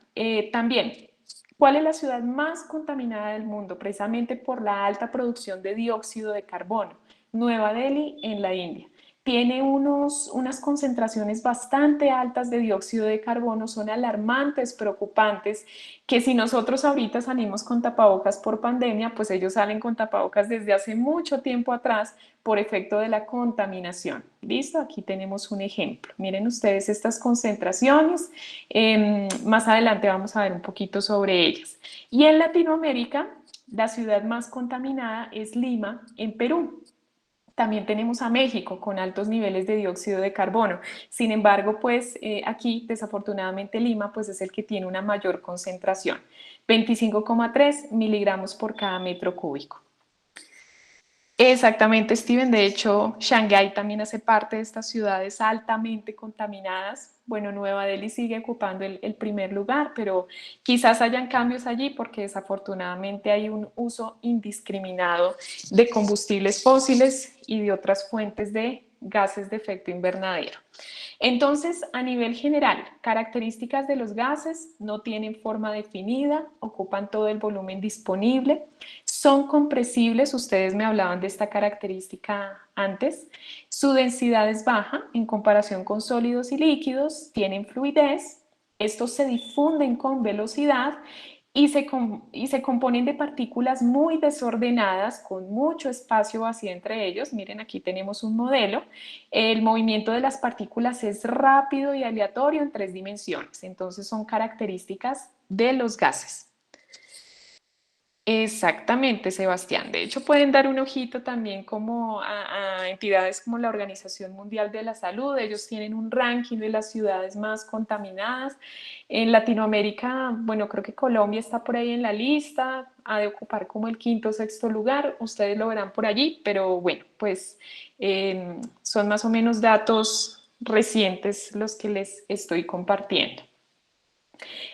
También, ¿cuál es la ciudad más contaminada del mundo? Precisamente por la alta producción de dióxido de carbono. Nueva Delhi, en la India. Tiene unas concentraciones bastante altas de dióxido de carbono, son alarmantes, preocupantes, que si nosotros ahorita salimos con tapabocas por pandemia, pues ellos salen con tapabocas desde hace mucho tiempo atrás por efecto de la contaminación. ¿Listo? Aquí tenemos un ejemplo. Miren ustedes estas concentraciones. Más adelante vamos a ver un poquito sobre ellas. Y en Latinoamérica, la ciudad más contaminada es Lima, en Perú. También tenemos a México con altos niveles de dióxido de carbono. Sin embargo, pues aquí desafortunadamente Lima pues es el que tiene una mayor concentración, 25,3 miligramos por cada metro cúbico. Exactamente, Steven. De hecho, Shanghái también hace parte de estas ciudades altamente contaminadas. Bueno, Nueva Delhi sigue ocupando el primer lugar, pero quizás hayan cambios allí porque desafortunadamente hay un uso indiscriminado de combustibles fósiles y de otras fuentes de gases de efecto invernadero. Entonces, a nivel general, características de los gases: no tienen forma definida, ocupan todo el volumen disponible, son compresibles, ustedes me hablaban de esta característica antes, su densidad es baja en comparación con sólidos y líquidos, tienen fluidez, estos se difunden con velocidad y se componen de partículas muy desordenadas con mucho espacio vacío entre ellos. Miren, aquí tenemos un modelo. El movimiento de las partículas es rápido y aleatorio en 3 dimensiones. Entonces son características de los gases. Exactamente, Sebastián. De hecho, pueden dar un ojito también como a entidades como la Organización Mundial de la Salud. Ellos tienen un ranking de las ciudades más contaminadas. En Latinoamérica, bueno, creo que Colombia está por ahí en la lista, ha de ocupar como el quinto o sexto lugar. Ustedes lo verán por allí, pero bueno, pues son más o menos datos recientes los que les estoy compartiendo.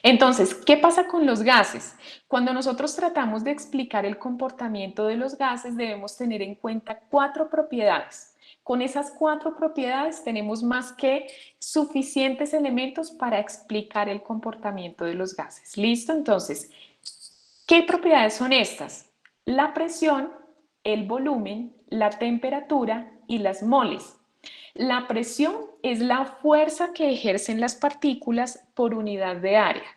Entonces, ¿qué pasa con los gases? Cuando nosotros tratamos de explicar el comportamiento de los gases, debemos tener en cuenta 4 propiedades. Con esas 4 propiedades tenemos más que suficientes elementos para explicar el comportamiento de los gases. ¿Listo? Entonces, ¿qué propiedades son estas? La presión, el volumen, la temperatura y las moles. La presión es la fuerza que ejercen las partículas por unidad de área.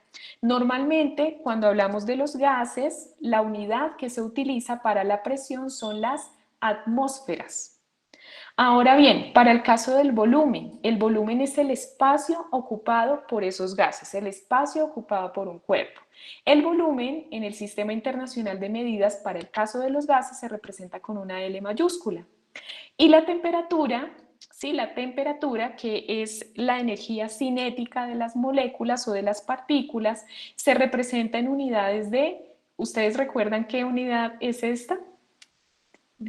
Normalmente, cuando hablamos de los gases, la unidad que se utiliza para la presión son las atmósferas. Ahora bien, para el caso del volumen, el volumen es el espacio ocupado por esos gases, el espacio ocupado por un cuerpo. El volumen en el Sistema Internacional de Medidas para el caso de los gases se representa con una L mayúscula. Y la temperatura, sí, la temperatura, que es la energía cinética de las moléculas o de las partículas, se representa en unidades de, ¿ustedes recuerdan qué unidad es esta?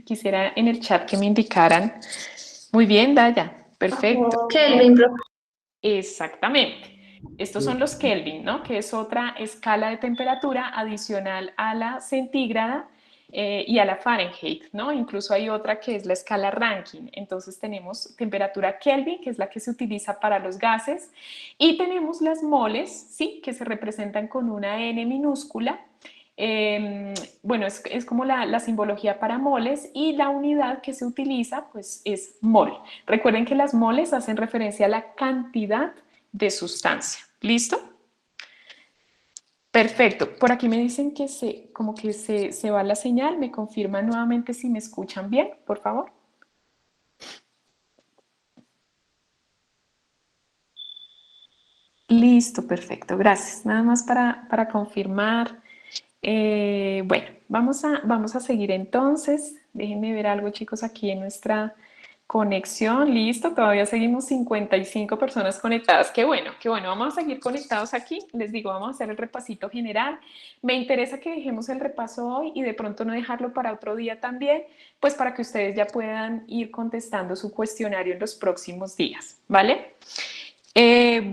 Quisiera en el chat que me indicaran. Muy bien, Daya, perfecto. Kelvin, profe. Exactamente. Estos son los Kelvin, ¿no? Que es otra escala de temperatura adicional a la centígrada y a la Fahrenheit, ¿no? Incluso hay otra que es la escala Rankine. Entonces tenemos temperatura Kelvin, que es la que se utiliza para los gases, y tenemos las moles, ¿sí? Que se representan con una N minúscula. Bueno, es como la simbología para moles, y la unidad que se utiliza pues es mol. Recuerden que las moles hacen referencia a la cantidad de sustancia. ¿Listo? Perfecto. Por aquí me dicen que como que se va la señal. ¿Me confirman nuevamente si me escuchan bien, por favor? Listo, perfecto. Gracias. Nada más para confirmar. Bueno, vamos a seguir entonces. Déjenme ver algo, chicos, aquí en nuestra conexión. Listo, todavía seguimos 55 personas conectadas. Qué bueno, qué bueno. Vamos a seguir conectados aquí. Les digo, vamos a hacer el repasito general. Me interesa que dejemos el repaso hoy y de pronto no dejarlo para otro día también, pues para que ustedes ya puedan ir contestando su cuestionario en los próximos días, ¿vale?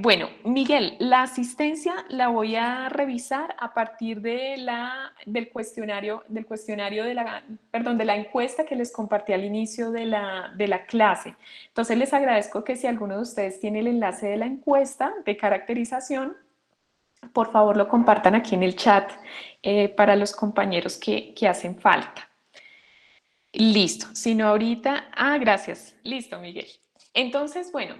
Bueno, Miguel, la asistencia la voy a revisar a partir del cuestionario de la encuesta que les compartí al inicio de la clase. Entonces les agradezco que si alguno de ustedes tiene el enlace de la encuesta de caracterización, por favor lo compartan aquí en el chat para los compañeros que hacen falta. Listo, si no ahorita, gracias, listo, Miguel. Entonces, bueno,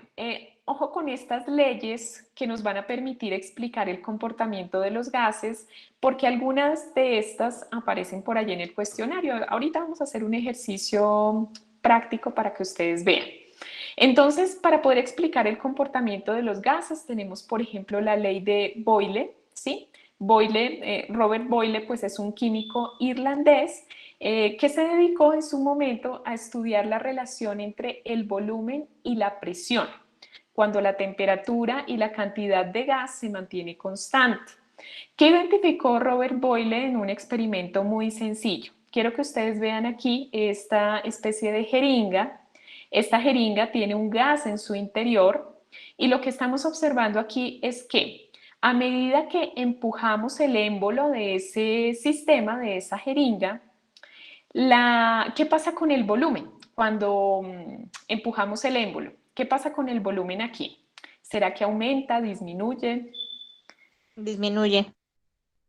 ojo con estas leyes que nos van a permitir explicar el comportamiento de los gases, porque algunas de estas aparecen por allí en el cuestionario. Ahorita vamos a hacer un ejercicio práctico para que ustedes vean. Entonces, para poder explicar el comportamiento de los gases, tenemos, por ejemplo, la ley de Boyle, ¿sí? Boyle, Robert Boyle, pues es un químico irlandés que se dedicó en su momento a estudiar la relación entre el volumen y la presión, cuando la temperatura y la cantidad de gas se mantiene constante. ¿Qué identificó Robert Boyle en un experimento muy sencillo? Quiero que ustedes vean aquí esta especie de jeringa. Esta jeringa tiene un gas en su interior y lo que estamos observando aquí es que a medida que empujamos el émbolo de ese sistema, de esa jeringa, ¿qué pasa con el volumen cuando empujamos el émbolo? ¿Qué pasa con el volumen aquí? ¿Será que aumenta, disminuye? Disminuye.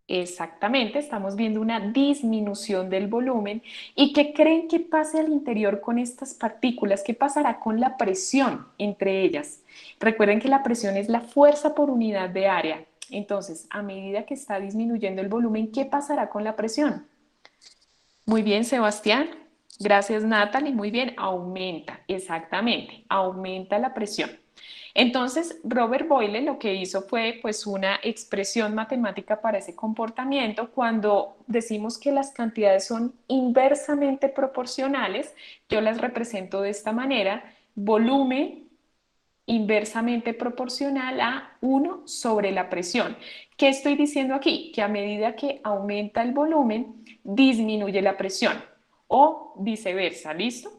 Exactamente, estamos viendo una disminución del volumen. ¿Y qué creen que pase al interior con estas partículas? ¿Qué pasará con la presión entre ellas? Recuerden que la presión es la fuerza por unidad de área. Entonces, a medida que está disminuyendo el volumen, ¿qué pasará con la presión? Muy bien, Sebastián. Gracias, Natalie. Muy bien, aumenta, exactamente, aumenta la presión. Entonces, Robert Boyle lo que hizo fue pues una expresión matemática para ese comportamiento. Cuando decimos que las cantidades son inversamente proporcionales, yo las represento de esta manera: volumen inversamente proporcional a 1 sobre la presión. ¿Qué estoy diciendo aquí? Que a medida que aumenta el volumen, disminuye la presión, o viceversa, ¿listo?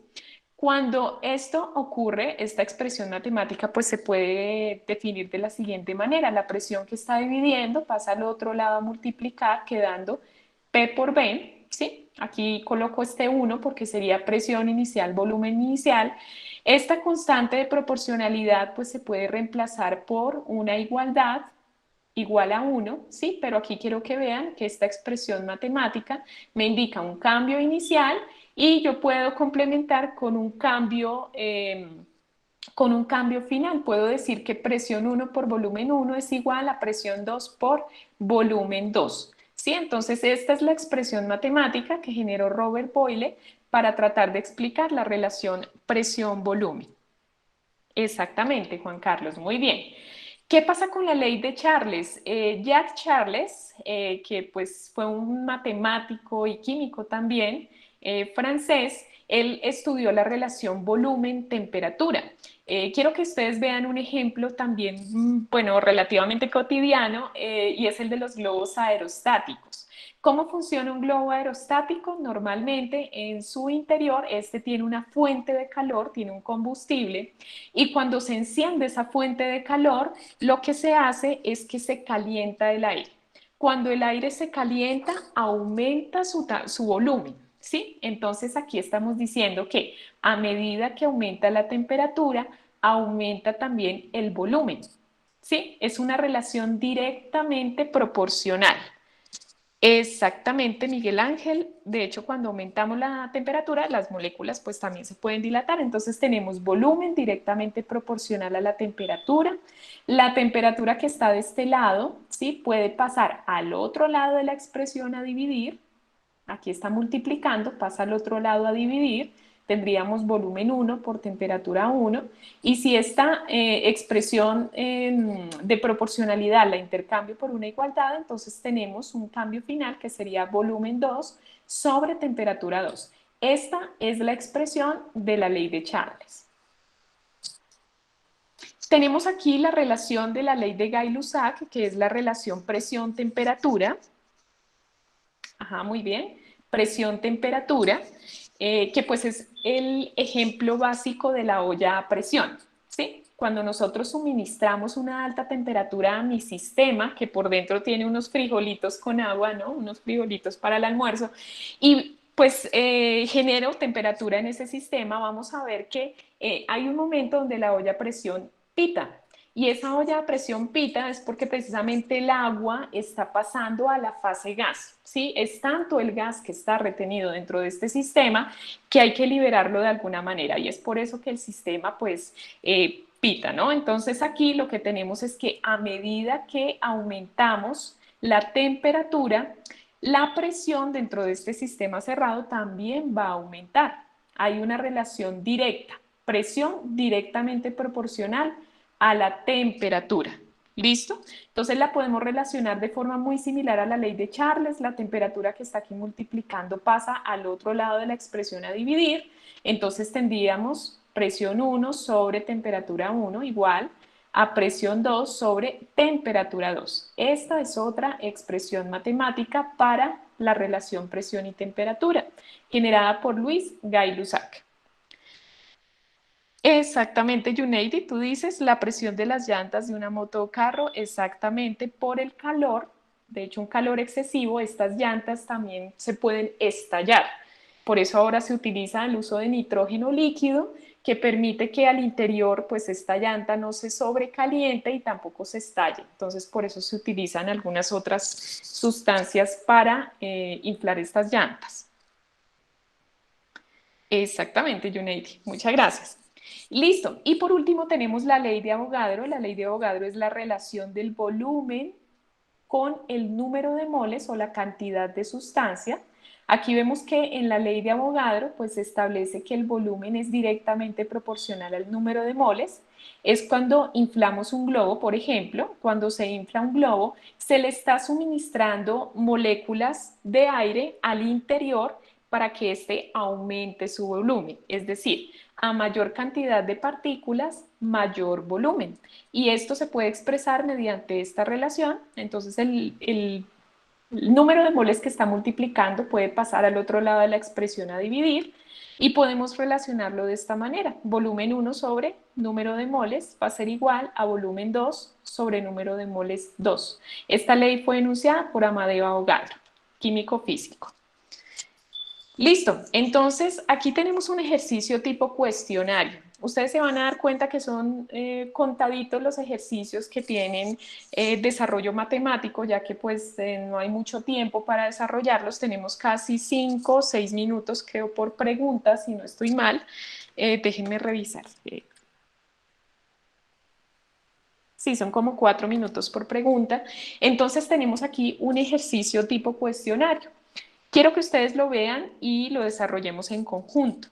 Cuando esto ocurre, esta expresión matemática pues se puede definir de la siguiente manera: la presión que está dividiendo pasa al otro lado a multiplicar, quedando P por V, ¿sí? Aquí coloco este 1 porque sería presión inicial, volumen inicial. Esta constante de proporcionalidad pues se puede reemplazar por una igualdad igual a 1, ¿sí? Pero aquí quiero que vean que esta expresión matemática me indica un cambio inicial y yo puedo complementar con un cambio final. Puedo decir que presión 1 por volumen 1 es igual a presión 2 por volumen 2. ¿Sí? Entonces, esta es la expresión matemática que generó Robert Boyle para tratar de explicar la relación presión-volumen. Exactamente, Juan Carlos, muy bien. ¿Qué pasa con la ley de Charles? Jacques Charles, que pues fue un matemático y químico también, francés, él estudió la relación volumen-temperatura. Quiero que ustedes vean un ejemplo también, bueno, relativamente cotidiano, y es el de los globos aerostáticos. ¿Cómo funciona un globo aerostático? Normalmente en su interior este tiene una fuente de calor, tiene un combustible, y cuando se enciende esa fuente de calor, lo que se hace es que se calienta el aire. Cuando el aire se calienta, aumenta su volumen, ¿sí? Entonces aquí estamos diciendo que a medida que aumenta la temperatura, aumenta también el volumen, ¿sí? Es una relación directamente proporcional. Exactamente, Miguel Ángel. De hecho, cuando aumentamos la temperatura, las moléculas pues también se pueden dilatar. Entonces tenemos volumen directamente proporcional a la temperatura. La temperatura que está de este lado, ¿sí? Puede pasar al otro lado de la expresión a dividir. Aquí está multiplicando, pasa al otro lado a dividir. Tendríamos volumen 1 por temperatura 1. Y si esta expresión de proporcionalidad la intercambio por una igualdad, entonces tenemos un cambio final que sería volumen 2 sobre temperatura 2. Esta es la expresión de la ley de Charles. Tenemos aquí la relación de la ley de Gay-Lussac, que es la relación presión-temperatura. Ajá, muy bien. Presión-temperatura, que pues es el ejemplo básico de la olla a presión, ¿sí? Cuando nosotros suministramos una alta temperatura a mi sistema, que por dentro tiene unos frijolitos con agua, ¿no? Unos frijolitos para el almuerzo, y pues genero temperatura en ese sistema, vamos a ver que hay un momento donde la olla a presión pita. Y esa olla a presión pita es porque precisamente el agua está pasando a la fase gas, ¿sí? Es tanto el gas que está retenido dentro de este sistema que hay que liberarlo de alguna manera y es por eso que el sistema pues pita, ¿no? Entonces aquí lo que tenemos es que a medida que aumentamos la temperatura, la presión dentro de este sistema cerrado también va a aumentar. Hay una relación directa, presión directamente proporcional a la temperatura. ¿Listo? Entonces la podemos relacionar de forma muy similar a la ley de Charles. La temperatura que está aquí multiplicando pasa al otro lado de la expresión a dividir. Entonces tendríamos presión 1 sobre temperatura 1 igual a presión 2 sobre temperatura 2. Esta es otra expresión matemática para la relación presión y temperatura, generada por Louis Gay-Lussac. Exactamente, Yuneidi, tú dices la presión de las llantas de una moto o carro, exactamente por el calor, de hecho un calor excesivo, estas llantas también se pueden estallar. Por eso ahora se utiliza el uso de nitrógeno líquido que permite que al interior pues esta llanta no se sobrecaliente y tampoco se estalle. Entonces por eso se utilizan algunas otras sustancias para inflar estas llantas. Exactamente, Yuneidi, muchas gracias. Listo. Y por último tenemos la ley de Avogadro. La ley de Avogadro es la relación del volumen con el número de moles o la cantidad de sustancia. Aquí vemos que en la ley de Avogadro pues se establece que el volumen es directamente proporcional al número de moles. Es cuando inflamos un globo, por ejemplo, cuando se infla un globo, se le está suministrando moléculas de aire al interior para que éste aumente su volumen. Es decir, a mayor cantidad de partículas, mayor volumen. Y esto se puede expresar mediante esta relación. Entonces, el número de moles que está multiplicando puede pasar al otro lado de la expresión a dividir y podemos relacionarlo de esta manera. Volumen 1 sobre número de moles va a ser igual a volumen 2 sobre número de moles 2. Esta ley fue enunciada por Amadeo Avogadro, químico físico. Listo, entonces aquí tenemos un ejercicio tipo cuestionario. Ustedes se van a dar cuenta que son contaditos los ejercicios que tienen desarrollo matemático, ya que pues no hay mucho tiempo para desarrollarlos. Tenemos casi 5 o 6 minutos, creo, por pregunta, si no estoy mal. Déjenme revisar. Sí, son como 4 minutos por pregunta. Entonces tenemos aquí un ejercicio tipo cuestionario. Quiero que ustedes lo vean y lo desarrollemos en conjunto.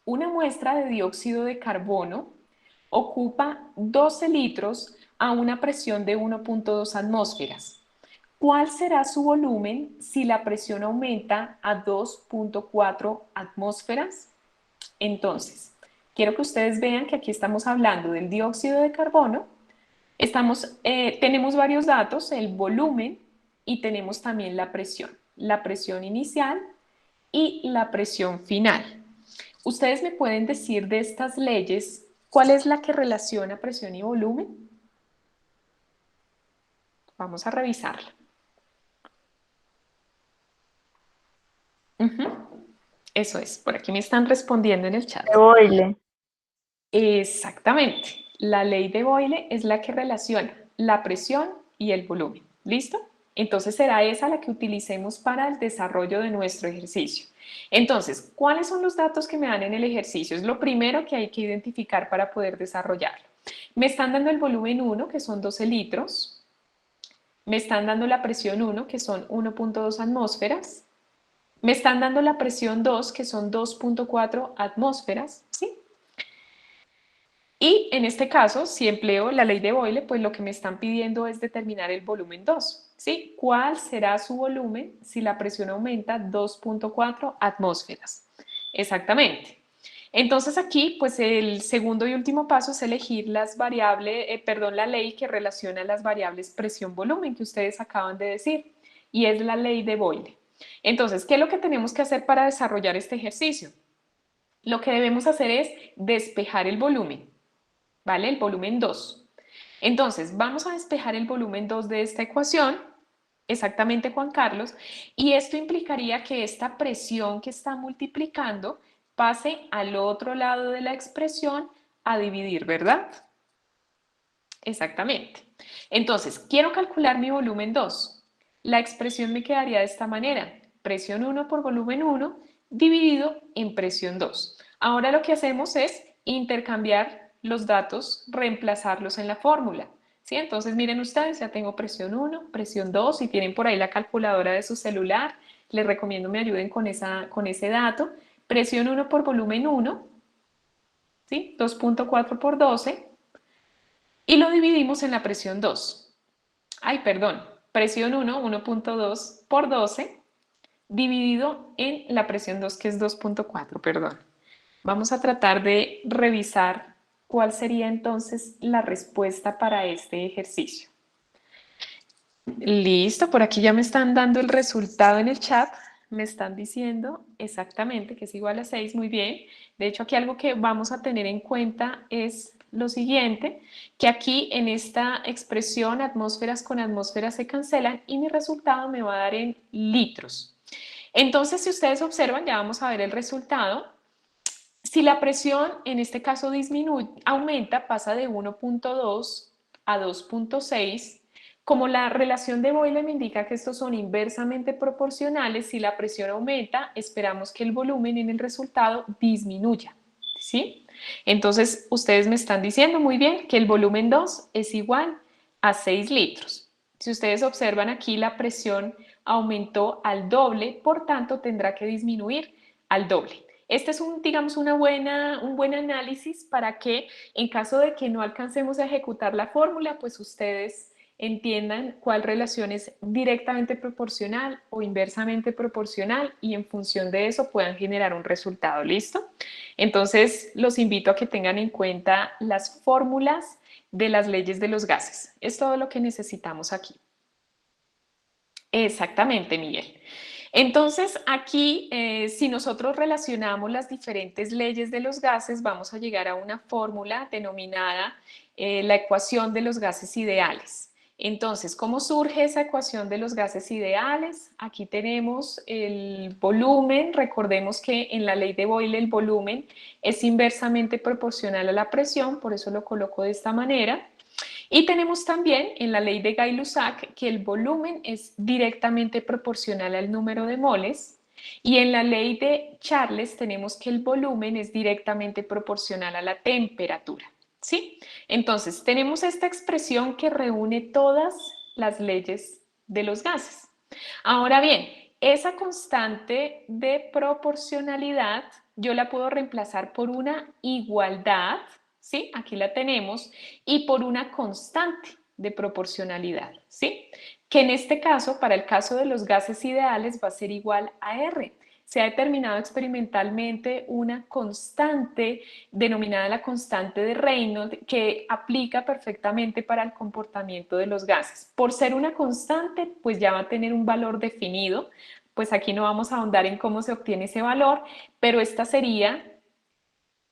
una muestra de dióxido de carbono ocupa 12 litros a una presión de 1.2 atmósferas. ¿Cuál será su volumen si la presión aumenta a 2.4 atmósferas? Entonces, quiero que ustedes vean que aquí estamos hablando del dióxido de carbono. Tenemos varios datos, el volumen y tenemos también la presión inicial y la presión final. ¿Ustedes me pueden decir de estas leyes cuál es la que relaciona presión y volumen? Vamos a revisarla. Eso es, por aquí me están respondiendo en el chat. De Boyle. Exactamente. La ley de Boyle es la que relaciona la presión y el volumen. ¿Listo? Entonces será esa la que utilicemos para el desarrollo de nuestro ejercicio. Entonces, ¿cuáles son los datos que me dan en el ejercicio? Es lo primero que hay que identificar para poder desarrollarlo. Me están dando el volumen 1, que son 12 litros. Me están dando la presión 1, que son 1.2 atmósferas. Me están dando la presión 2, que son 2.4 atmósferas, ¿sí? Y en este caso, si empleo la ley de Boyle, pues lo que me están pidiendo es determinar el volumen 2, ¿sí? ¿Cuál será su volumen si la presión aumenta 2.4 atmósferas? Exactamente. Entonces aquí, pues el segundo y último paso es elegir la ley que relaciona las variables presión-volumen que ustedes acaban de decir, y es la ley de Boyle. Entonces, ¿qué es lo que tenemos que hacer para desarrollar este ejercicio? Lo que debemos hacer es despejar el volumen, ¿vale? El volumen 2. Entonces, vamos a despejar el volumen 2 de esta ecuación, exactamente, Juan Carlos, y esto implicaría que esta presión que está multiplicando pase al otro lado de la expresión a dividir, ¿verdad? Exactamente. Entonces, quiero calcular mi volumen 2. La expresión me quedaría de esta manera. Presión 1 por volumen 1 dividido en presión 2. Ahora lo que hacemos es intercambiar los datos, reemplazarlos en la fórmula. ¿Sí? Entonces, miren ustedes, ya tengo presión 1, presión 2. Si tienen por ahí la calculadora de su celular, les recomiendo me ayuden con ese dato. Presión 1 por volumen 1, ¿sí? 2.4 por 12. Y lo dividimos en la presión 2. Ay, perdón, presión 1, 1.2 por 12, dividido en la presión 2, que es 2.4, perdón. Vamos a tratar de revisar cuál sería entonces la respuesta para este ejercicio. Listo, por aquí ya me están dando el resultado en el chat. Me están diciendo exactamente que es igual a 6, muy bien. De hecho, aquí algo que vamos a tener en cuenta es lo siguiente, que aquí en esta expresión atmósferas con atmósferas se cancelan y mi resultado me va a dar en litros. Entonces, si ustedes observan, ya vamos a ver el resultado. Si la presión, en este caso, aumenta, pasa de 1.2 a 2.6, como la relación de Boyle me indica que estos son inversamente proporcionales, si la presión aumenta, esperamos que el volumen en el resultado disminuya, ¿sí? Entonces, ustedes me están diciendo muy bien que el volumen 2 es igual a 6 litros. Si ustedes observan aquí, la presión aumentó al doble, por tanto, tendrá que disminuir al doble. Este es digamos, un buen análisis para que en caso de que no alcancemos a ejecutar la fórmula, pues ustedes entiendan cuál relación es directamente proporcional o inversamente proporcional y en función de eso puedan generar un resultado. ¿Listo? Entonces, los invito a que tengan en cuenta las fórmulas de las leyes de los gases. Es todo lo que necesitamos aquí. Exactamente, Miguel. Entonces, aquí, si nosotros relacionamos las diferentes leyes de los gases, vamos a llegar a una fórmula denominada la ecuación de los gases ideales. Entonces, ¿cómo surge esa ecuación de los gases ideales? Aquí tenemos el volumen. Recordemos que en la ley de Boyle el volumen es inversamente proporcional a la presión, por eso lo coloco de esta manera. Y tenemos también en la ley de Gay-Lussac que el volumen es directamente proporcional al número de moles y en la ley de Charles tenemos que el volumen es directamente proporcional a la temperatura, ¿sí? Entonces, tenemos esta expresión que reúne todas las leyes de los gases. Ahora bien, esa constante de proporcionalidad yo la puedo reemplazar por una igualdad, ¿sí? Aquí la tenemos, y por una constante de proporcionalidad, ¿sí? Que en este caso, para el caso de los gases ideales, va a ser igual a R. Se ha determinado experimentalmente una constante denominada la constante de Reynolds que aplica perfectamente para el comportamiento de los gases. Por ser una constante, pues ya va a tener un valor definido, pues aquí no vamos a ahondar en cómo se obtiene ese valor, pero esta sería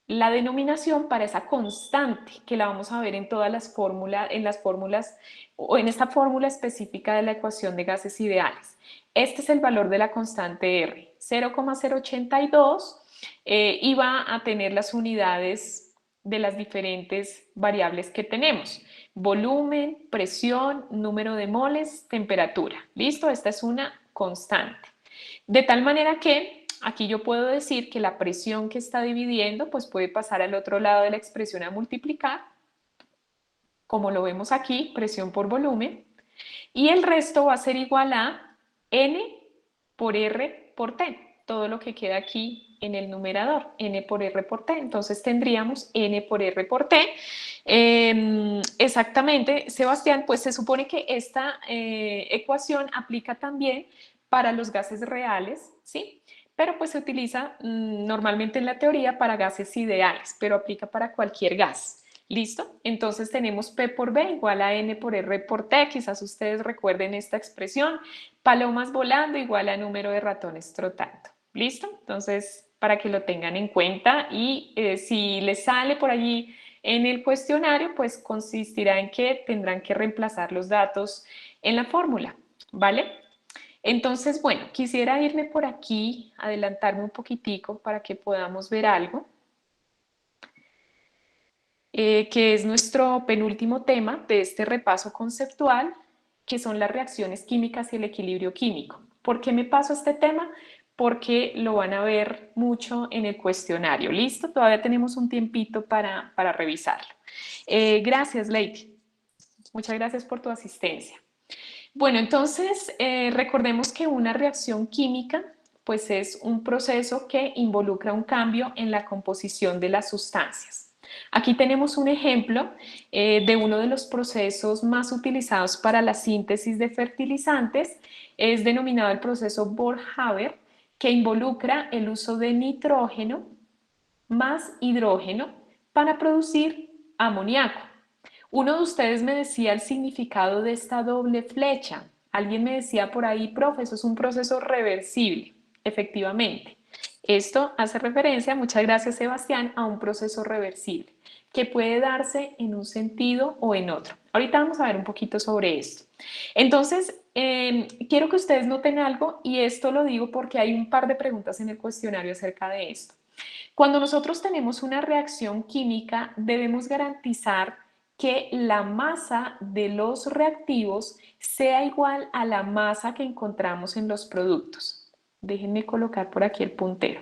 la denominación para esa constante que la vamos a ver en todas las fórmulas, o en esta fórmula específica de la ecuación de gases ideales. Este es el valor de la constante R, 0,082, y va a tener las unidades de las diferentes variables que tenemos: volumen, presión, número de moles, temperatura. ¿Listo? Esta es una constante. De tal manera que aquí yo puedo decir que la presión que está dividiendo pues puede pasar al otro lado de la expresión a multiplicar, como lo vemos aquí, presión por volumen, y el resto va a ser igual a N por R por T, todo lo que queda aquí en el numerador, N por R por T. Entonces tendríamos N por R por T. Exactamente, Sebastián, pues se supone que esta ecuación aplica también para los gases reales, ¿sí? Pero pues se utiliza normalmente en la teoría para gases ideales, pero aplica para cualquier gas. ¿Listo? Entonces tenemos P por B igual a N por R por T. Quizás ustedes recuerden esta expresión. Palomas volando igual a número de ratones trotando. ¿Listo? Entonces, para que lo tengan en cuenta, y si les sale por allí en el cuestionario, pues consistirá en que tendrán que reemplazar los datos en la fórmula, ¿vale? Entonces, bueno, quisiera irme por aquí, adelantarme un poquitico para que podamos ver algo. Que es nuestro penúltimo tema de este repaso conceptual, que son las reacciones químicas y el equilibrio químico. ¿Por qué me paso este tema? Porque lo van a ver mucho en el cuestionario. ¿Listo? Todavía tenemos un tiempito para revisarlo. Gracias, Lady. Muchas gracias por tu asistencia. Bueno, entonces recordemos que una reacción química pues es un proceso que involucra un cambio en la composición de las sustancias. Aquí tenemos un ejemplo de uno de los procesos más utilizados para la síntesis de fertilizantes. Es denominado el proceso Bohr-Haber, que involucra el uso de nitrógeno más hidrógeno para producir amoníaco. Uno de ustedes me decía el significado de esta doble flecha. Alguien me decía por ahí, profe, eso es un proceso reversible. Efectivamente, esto hace referencia, muchas gracias Sebastián, a un proceso reversible que puede darse en un sentido o en otro. Ahorita vamos a ver un poquito sobre esto. Entonces, quiero que ustedes noten algo, y esto lo digo porque hay un par de preguntas en el cuestionario acerca de esto. Cuando nosotros tenemos una reacción química, debemos garantizar que la masa de los reactivos sea igual a la masa que encontramos en los productos. Déjenme colocar por aquí el puntero.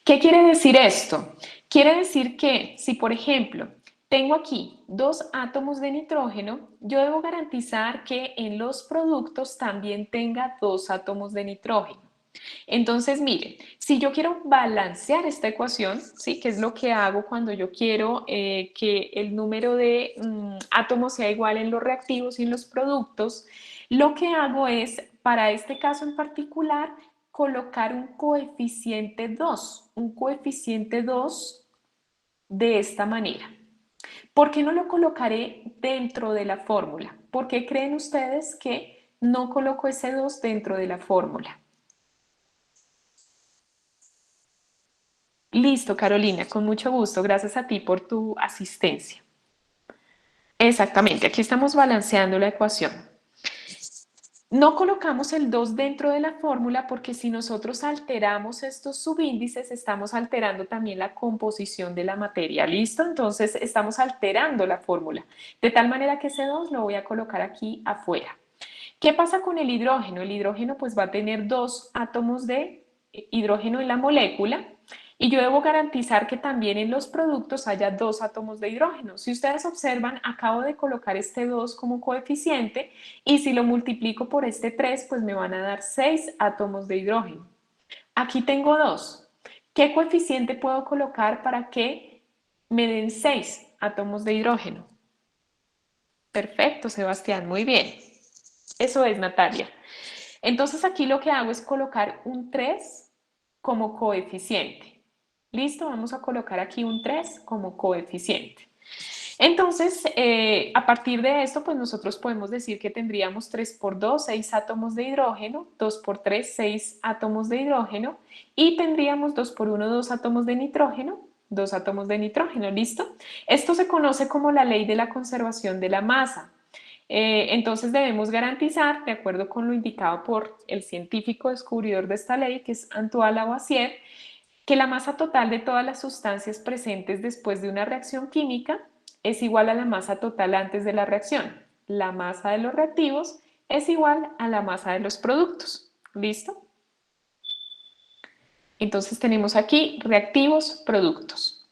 ¿Qué quiere decir esto? Quiere decir que si, por ejemplo, tengo aquí 2 átomos de nitrógeno, yo debo garantizar que en los productos también tenga 2 átomos de nitrógeno. Entonces, miren, si yo quiero balancear esta ecuación, ¿sí? Que es lo que hago cuando yo quiero que el número de átomos sea igual en los reactivos y en los productos, lo que hago es, para este caso en particular, colocar un coeficiente 2 de esta manera. ¿Por qué no lo colocaré dentro de la fórmula? ¿Por qué creen ustedes que no coloco ese 2 dentro de la fórmula? Listo, Carolina, con mucho gusto. Gracias a ti por tu asistencia. Exactamente, aquí estamos balanceando la ecuación. No colocamos el 2 dentro de la fórmula porque si nosotros alteramos estos subíndices, estamos alterando también la composición de la materia. ¿Listo? Entonces, estamos alterando la fórmula. De tal manera que ese 2 lo voy a colocar aquí afuera. ¿Qué pasa con el hidrógeno? El hidrógeno pues va a tener 2 átomos de hidrógeno en la molécula, y yo debo garantizar que también en los productos haya 2 átomos de hidrógeno. Si ustedes observan, acabo de colocar este 2 como coeficiente, y si lo multiplico por este 3, pues me van a dar 6 átomos de hidrógeno. Aquí tengo 2. ¿Qué coeficiente puedo colocar para que me den 6 átomos de hidrógeno? Perfecto, Sebastián, muy bien. Eso es, Natalia. Entonces aquí lo que hago es colocar un 3 como coeficiente. ¿Listo? Vamos a colocar aquí un 3 como coeficiente. Entonces, a partir de esto, pues nosotros podemos decir que tendríamos 3 por 2, 6 átomos de hidrógeno, 2 por 3, 6 átomos de hidrógeno, y tendríamos 2 por 1, 2 átomos de nitrógeno, 2 átomos de nitrógeno, ¿listo? Esto se conoce como la ley de la conservación de la masa. Entonces debemos garantizar, de acuerdo con lo indicado por el científico descubridor de esta ley, que es Antoine Lavoisier, que la masa total de todas las sustancias presentes después de una reacción química es igual a la masa total antes de la reacción. La masa de los reactivos es igual a la masa de los productos. ¿Listo? Entonces tenemos aquí reactivos, productos.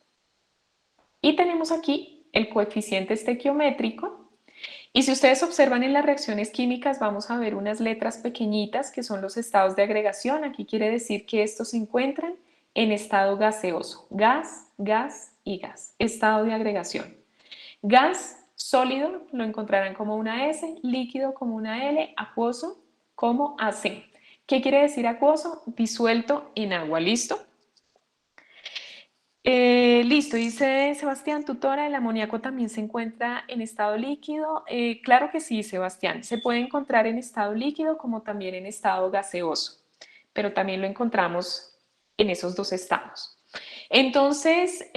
Y tenemos aquí el coeficiente estequiométrico. Y si ustedes observan en las reacciones químicas, vamos a ver unas letras pequeñitas que son los estados de agregación. Aquí quiere decir que estos se encuentran en estado gaseoso. Gas, gas y gas. Estado de agregación. Gas sólido lo encontrarán como una S, líquido como una L, acuoso como AC. ¿Qué quiere decir acuoso? Disuelto en agua. ¿Listo? Listo, dice Sebastián, tutora, ¿el amoníaco también se encuentra en estado líquido? Claro que sí, Sebastián, se puede encontrar en estado líquido como también en estado gaseoso, pero también lo encontramos en esos dos estados. Entonces,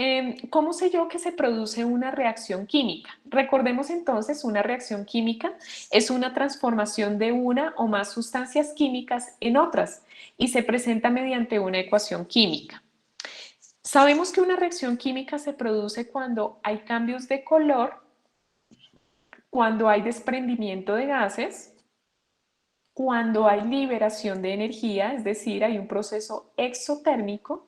¿cómo sé yo que se produce una reacción química? Recordemos entonces, una reacción química es una transformación de una o más sustancias químicas en otras y se presenta mediante una ecuación química. Sabemos que una reacción química se produce cuando hay cambios de color, cuando hay desprendimiento de gases, cuando hay liberación de energía, es decir, hay un proceso exotérmico,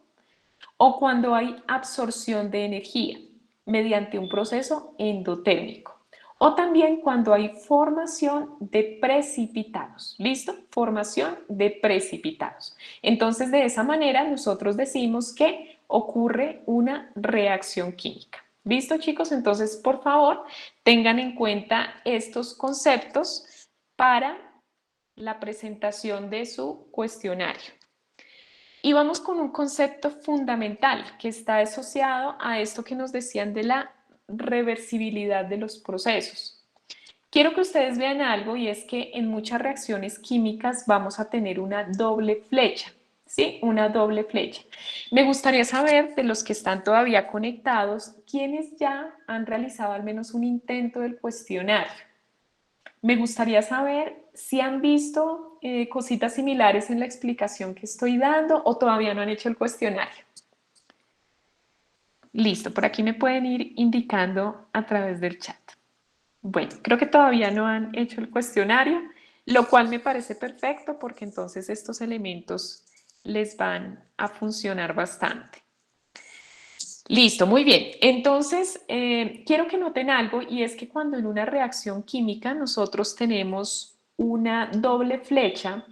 o cuando hay absorción de energía mediante un proceso endotérmico. O también cuando hay formación de precipitados. ¿Listo? Formación de precipitados. Entonces, de esa manera, nosotros decimos que ocurre una reacción química. ¿Listo, chicos? Entonces, por favor, tengan en cuenta estos conceptos para la presentación de su cuestionario. Y vamos con un concepto fundamental que está asociado a esto que nos decían de la reversibilidad de los procesos. Quiero que ustedes vean algo y es que en muchas reacciones químicas vamos a tener una doble flecha, ¿sí? Una doble flecha. Me gustaría saber de los que están todavía conectados, ¿quiénes ya han realizado al menos un intento del cuestionario? Me gustaría saber si han visto cositas similares en la explicación que estoy dando o todavía no han hecho el cuestionario. Listo, por aquí me pueden ir indicando a través del chat. Bueno, creo que todavía no han hecho el cuestionario, lo cual me parece perfecto porque entonces estos elementos les van a funcionar bastante. Listo, muy bien. Entonces, quiero que noten algo y es que cuando en una reacción química nosotros tenemos una doble flecha,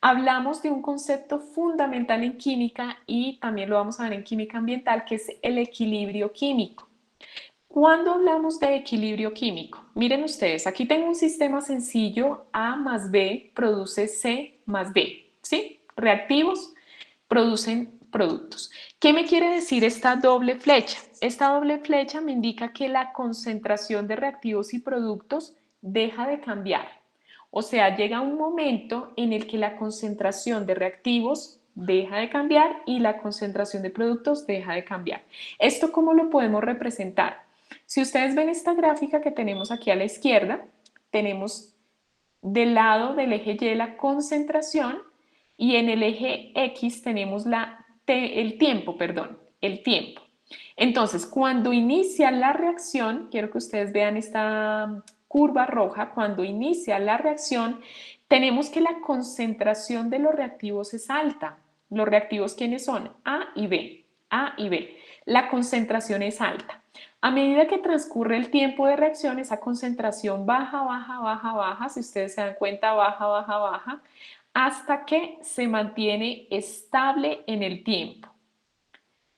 hablamos de un concepto fundamental en química y también lo vamos a ver en química ambiental, que es el equilibrio químico. ¿Cuándo hablamos de equilibrio químico? Miren ustedes, aquí tengo un sistema sencillo, A más B produce C más B, ¿sí? Reactivos producen productos. ¿Qué me quiere decir esta doble flecha? Esta doble flecha me indica que la concentración de reactivos y productos deja de cambiar. O sea, llega un momento en el que la concentración de reactivos deja de cambiar y la concentración de productos deja de cambiar. ¿Esto cómo lo podemos representar? Si ustedes ven esta gráfica que tenemos aquí a la izquierda, tenemos del lado del eje Y la concentración y en el eje X tenemos el tiempo. Entonces, cuando inicia la reacción, quiero que ustedes vean esta curva roja, cuando inicia la reacción, tenemos que la concentración de los reactivos es alta. Los reactivos, ¿quiénes son? A y B. A y B. La concentración es alta. A medida que transcurre el tiempo de reacción, esa concentración baja, baja, baja, baja, si ustedes se dan cuenta, baja, baja, baja, hasta que se mantiene estable en el tiempo.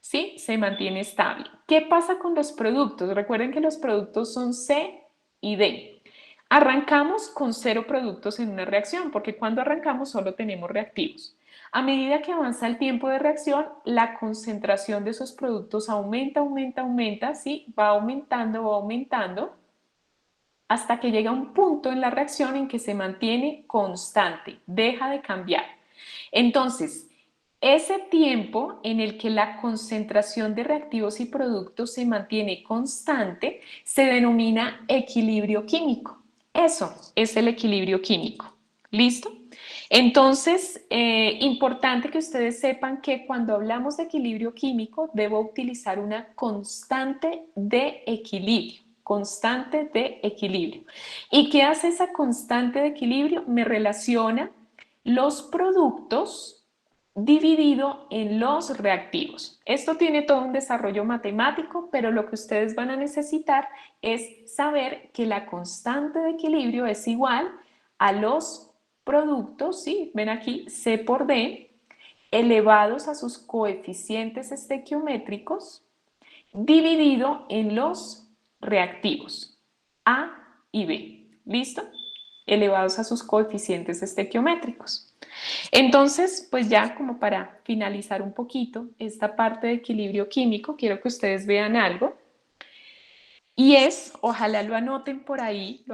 ¿sí? Se mantiene estable. ¿Qué pasa con los productos? Recuerden que los productos son C y D. Arrancamos con 0 productos en una reacción, porque cuando arrancamos solo tenemos reactivos. A medida que avanza el tiempo de reacción, la concentración de esos productos aumenta, aumenta, aumenta, ¿sí? Va aumentando, hasta que llega un punto en la reacción en que se mantiene constante, deja de cambiar. Entonces, ese tiempo en el que la concentración de reactivos y productos se mantiene constante se denomina equilibrio químico. Eso es el equilibrio químico. ¿Listo? Entonces, importante que ustedes sepan que cuando hablamos de equilibrio químico, debo utilizar una constante de equilibrio. Constante de equilibrio. ¿Y qué hace esa constante de equilibrio? Me relaciona los productos dividido en los reactivos. Esto tiene todo un desarrollo matemático, pero lo que ustedes van a necesitar es saber que la constante de equilibrio es igual a los productos, ¿sí? Ven aquí, C por D, elevados a sus coeficientes estequiométricos, dividido en los reactivos A y B. ¿Listo? Elevados a sus coeficientes estequiométricos. Entonces, pues ya como para finalizar un poquito esta parte de equilibrio químico, quiero que ustedes vean algo. Y es, ojalá lo anoten por ahí,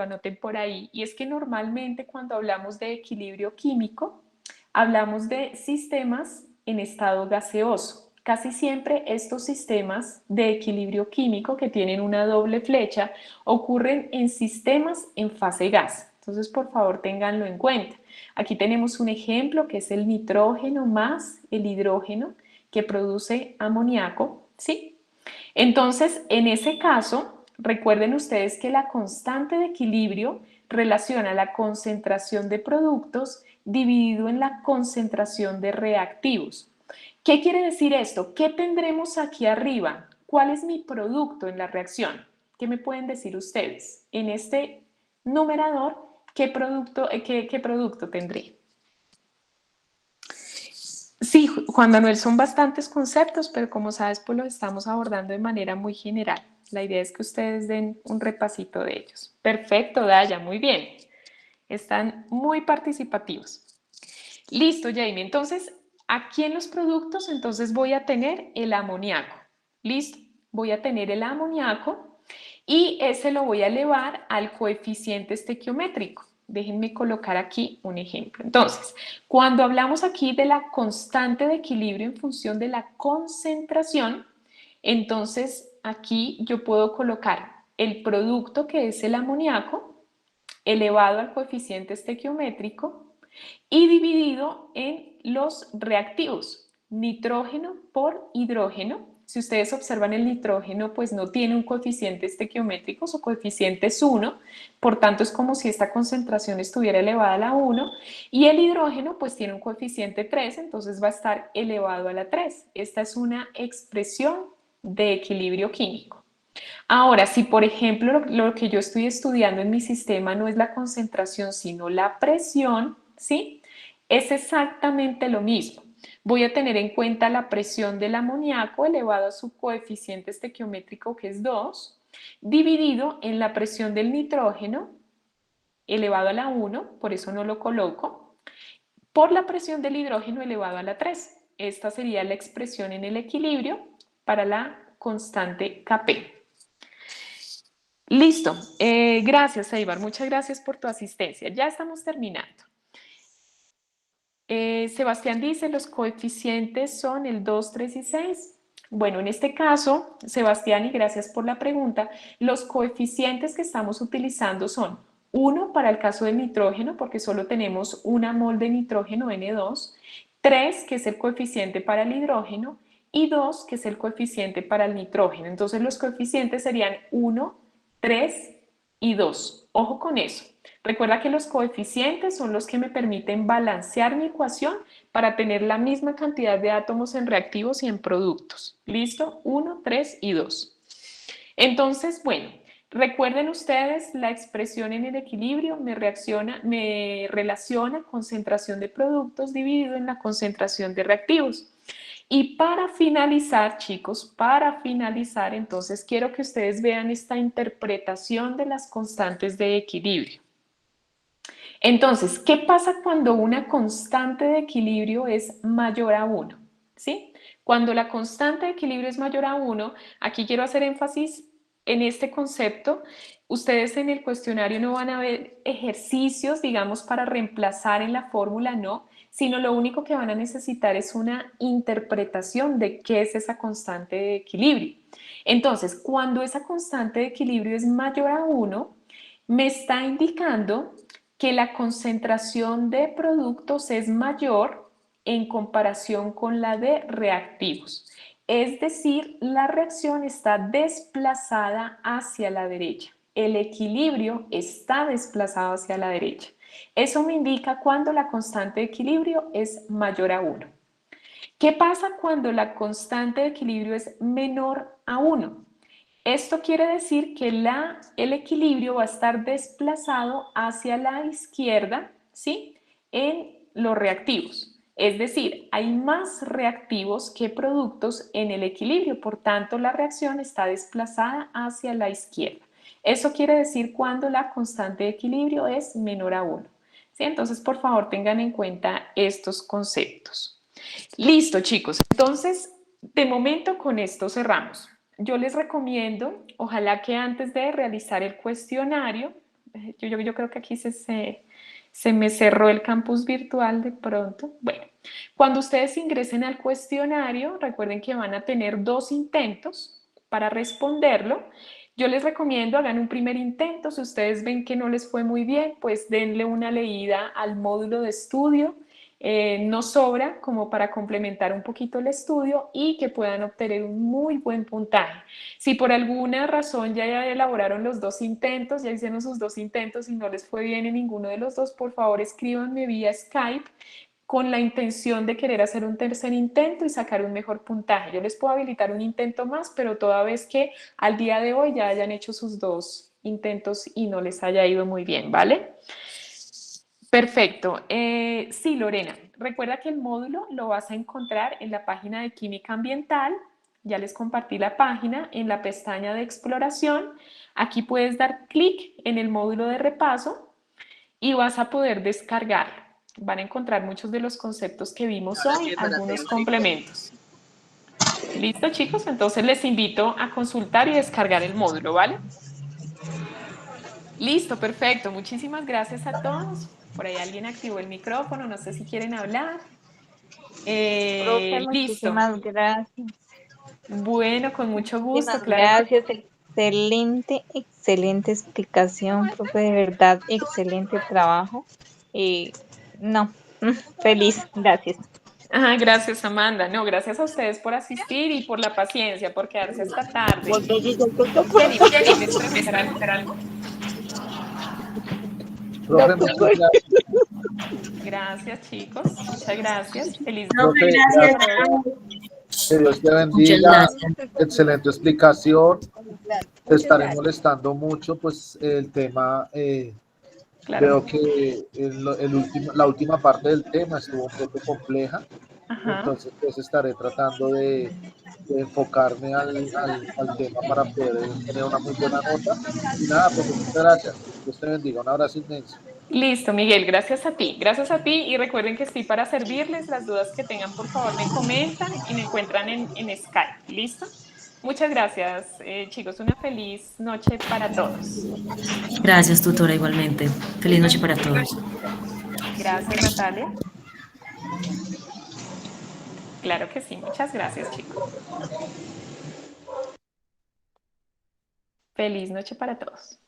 y es que normalmente cuando hablamos de equilibrio químico, hablamos de sistemas en estado gaseoso. Casi siempre estos sistemas de equilibrio químico que tienen una doble flecha ocurren en sistemas en fase gas. Entonces, por favor, ténganlo en cuenta. Aquí tenemos un ejemplo que es el nitrógeno más el hidrógeno que produce amoníaco, ¿sí? Entonces, en ese caso, recuerden ustedes que la constante de equilibrio relaciona la concentración de productos dividido en la concentración de reactivos. ¿Qué quiere decir esto? ¿Qué tendremos aquí arriba? ¿Cuál es mi producto en la reacción? ¿Qué me pueden decir ustedes? En este numerador, ¿qué producto tendré? Sí, Juan Manuel, son bastantes conceptos, pero como sabes, pues los estamos abordando de manera muy general. La idea es que ustedes den un repasito de ellos. Perfecto, Daya, muy bien. Están muy participativos. Listo, Jamie. Entonces, aquí en los productos, entonces voy a tener el amoníaco. ¿Listo? Voy a tener el amoníaco y ese lo voy a elevar al coeficiente estequiométrico. Déjenme colocar aquí un ejemplo. Entonces, cuando hablamos aquí de la constante de equilibrio en función de la concentración, entonces aquí yo puedo colocar el producto que es el amoníaco elevado al coeficiente estequiométrico y dividido en los reactivos, nitrógeno por hidrógeno. Si ustedes observan el nitrógeno, pues no tiene un coeficiente estequiométrico, su coeficiente es 1, por tanto es como si esta concentración estuviera elevada a la 1, y el hidrógeno pues tiene un coeficiente 3, entonces va a estar elevado a la 3. Esta es una expresión de equilibrio químico. Ahora, si por ejemplo lo que yo estoy estudiando en mi sistema no es la concentración, sino la presión, ¿sí? Es exactamente lo mismo. Voy a tener en cuenta la presión del amoníaco elevado a su coeficiente estequiométrico, que es 2, dividido en la presión del nitrógeno elevado a la 1, por eso no lo coloco, por la presión del hidrógeno elevado a la 3. Esta sería la expresión en el equilibrio para la constante Kp. Listo. Gracias, Eibar. Muchas gracias por tu asistencia. Ya estamos terminando. Sebastián dice, los coeficientes son el 2, 3 y 6. Bueno, en este caso, Sebastián, y gracias por la pregunta, los coeficientes que estamos utilizando son 1 para el caso del nitrógeno, porque solo tenemos una mol de nitrógeno N2, 3, que es el coeficiente para el hidrógeno, y 2, que es el coeficiente para el nitrógeno. Entonces, los coeficientes serían 1, 3 y 2. Ojo con eso. Recuerda que los coeficientes son los que me permiten balancear mi ecuación para tener la misma cantidad de átomos en reactivos y en productos. ¿Listo? 1, 3 y 2. Entonces, bueno, recuerden ustedes la expresión en el equilibrio me relaciona concentración de productos dividido en la concentración de reactivos. Y para finalizar, chicos, para finalizar, entonces quiero que ustedes vean esta interpretación de las constantes de equilibrio. Entonces, ¿qué pasa cuando una constante de equilibrio es mayor a 1? ¿Sí? Cuando la constante de equilibrio es mayor a 1, aquí quiero hacer énfasis en este concepto. Ustedes en el cuestionario no van a ver ejercicios, digamos, para reemplazar en la fórmula, no, sino lo único que van a necesitar es una interpretación de qué es esa constante de equilibrio. Entonces, cuando esa constante de equilibrio es mayor a 1, me está indicando que la concentración de productos es mayor en comparación con la de reactivos. Es decir, la reacción está desplazada hacia la derecha. El equilibrio está desplazado hacia la derecha. Eso me indica cuando la constante de equilibrio es mayor a 1. ¿Qué pasa cuando la constante de equilibrio es menor a 1? Esto quiere decir que el equilibrio va a estar desplazado hacia la izquierda, ¿sí? En los reactivos. Es decir, hay más reactivos que productos en el equilibrio, por tanto la reacción está desplazada hacia la izquierda. Eso quiere decir cuando la constante de equilibrio es menor a 1. ¿Sí? Entonces, por favor, tengan en cuenta estos conceptos. Listo, chicos. Entonces, de momento con esto cerramos. Yo les recomiendo, ojalá que antes de realizar el cuestionario, yo creo que aquí se me cerró el campus virtual de pronto. Bueno, cuando ustedes ingresen al cuestionario, recuerden que van a tener 2 intentos para responderlo. Yo les recomiendo hagan un primer intento. Si ustedes ven que no les fue muy bien, pues denle una leída al módulo de estudio. No sobra como para complementar un poquito el estudio y que puedan obtener un muy buen puntaje. Si por alguna razón ya elaboraron los 2 intentos, ya hicieron sus 2 intentos y no les fue bien en ninguno de los 2, por favor escríbanme vía Skype con la intención de querer hacer un tercer intento y sacar un mejor puntaje. Yo les puedo habilitar un intento más, pero toda vez que al día de hoy ya hayan hecho sus 2 intentos y no les haya ido muy bien, ¿vale? Perfecto. Sí, Lorena, recuerda que el módulo lo vas a encontrar en la página de Química Ambiental. Ya les compartí la página en la pestaña de exploración. Aquí puedes dar clic en el módulo de repaso y vas a poder descargarlo. Van a encontrar muchos de los conceptos que vimos hoy, algunos complementos. ¿Listo, chicos? Entonces les invito a consultar y descargar el módulo, ¿vale? Listo, perfecto. Muchísimas gracias a todos. Por ahí alguien activó el micrófono, no sé si quieren hablar. Profe, Listo. muchísimas gracias. Bueno, con mucho gusto, Muchísimas claro que gracias. Excelente, excelente explicación, profe. De verdad, excelente trabajo. Y no, feliz. Gracias. Gracias, Amanda. No, gracias a ustedes por asistir y por la paciencia, por quedarse hasta tarde. Jenny, ¿quieres preguntar algo? Profe, muchas gracias. Gracias, chicos. Muchas gracias. Feliz Profe, Profe, día gracias. para todos. que Dios te Muchas bendiga. gracias. Excelente explicación. Te estaré molestando mucho, pues el tema, Claro. veo que la última parte del tema estuvo un poco compleja, Ajá. entonces pues estaré tratando de enfocarme al tema para poder tener una muy buena nota. Y nada, pues muchas gracias. Dios te bendiga. Un abrazo inmenso. Listo, Miguel, gracias a ti. Gracias a ti y recuerden que estoy para servirles. Las dudas que tengan, por favor, me comentan y me encuentran en Skype. ¿Listo? Muchas gracias, chicos. Una feliz noche para todos. Gracias, tutora, igualmente. Feliz noche para todos. Gracias, Natalia. Claro que sí. Muchas gracias, chicos. Feliz noche para todos.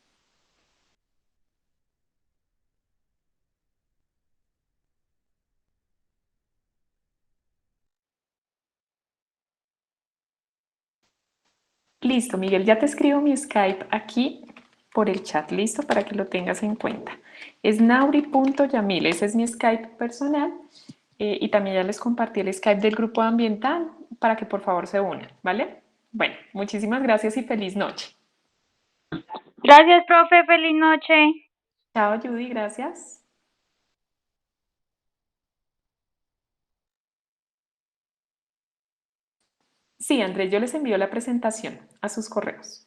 Listo, Miguel, ya te escribo mi Skype aquí por el chat, listo, para que lo tengas en cuenta. Es nauri.yamil, ese es mi Skype personal y también ya les compartí el Skype del grupo ambiental para que por favor se unan, ¿vale? Bueno, muchísimas gracias y feliz noche. Gracias, profe. Feliz noche. Chao, Judy, gracias. Sí, Andrés, yo les envío la presentación a sus correos.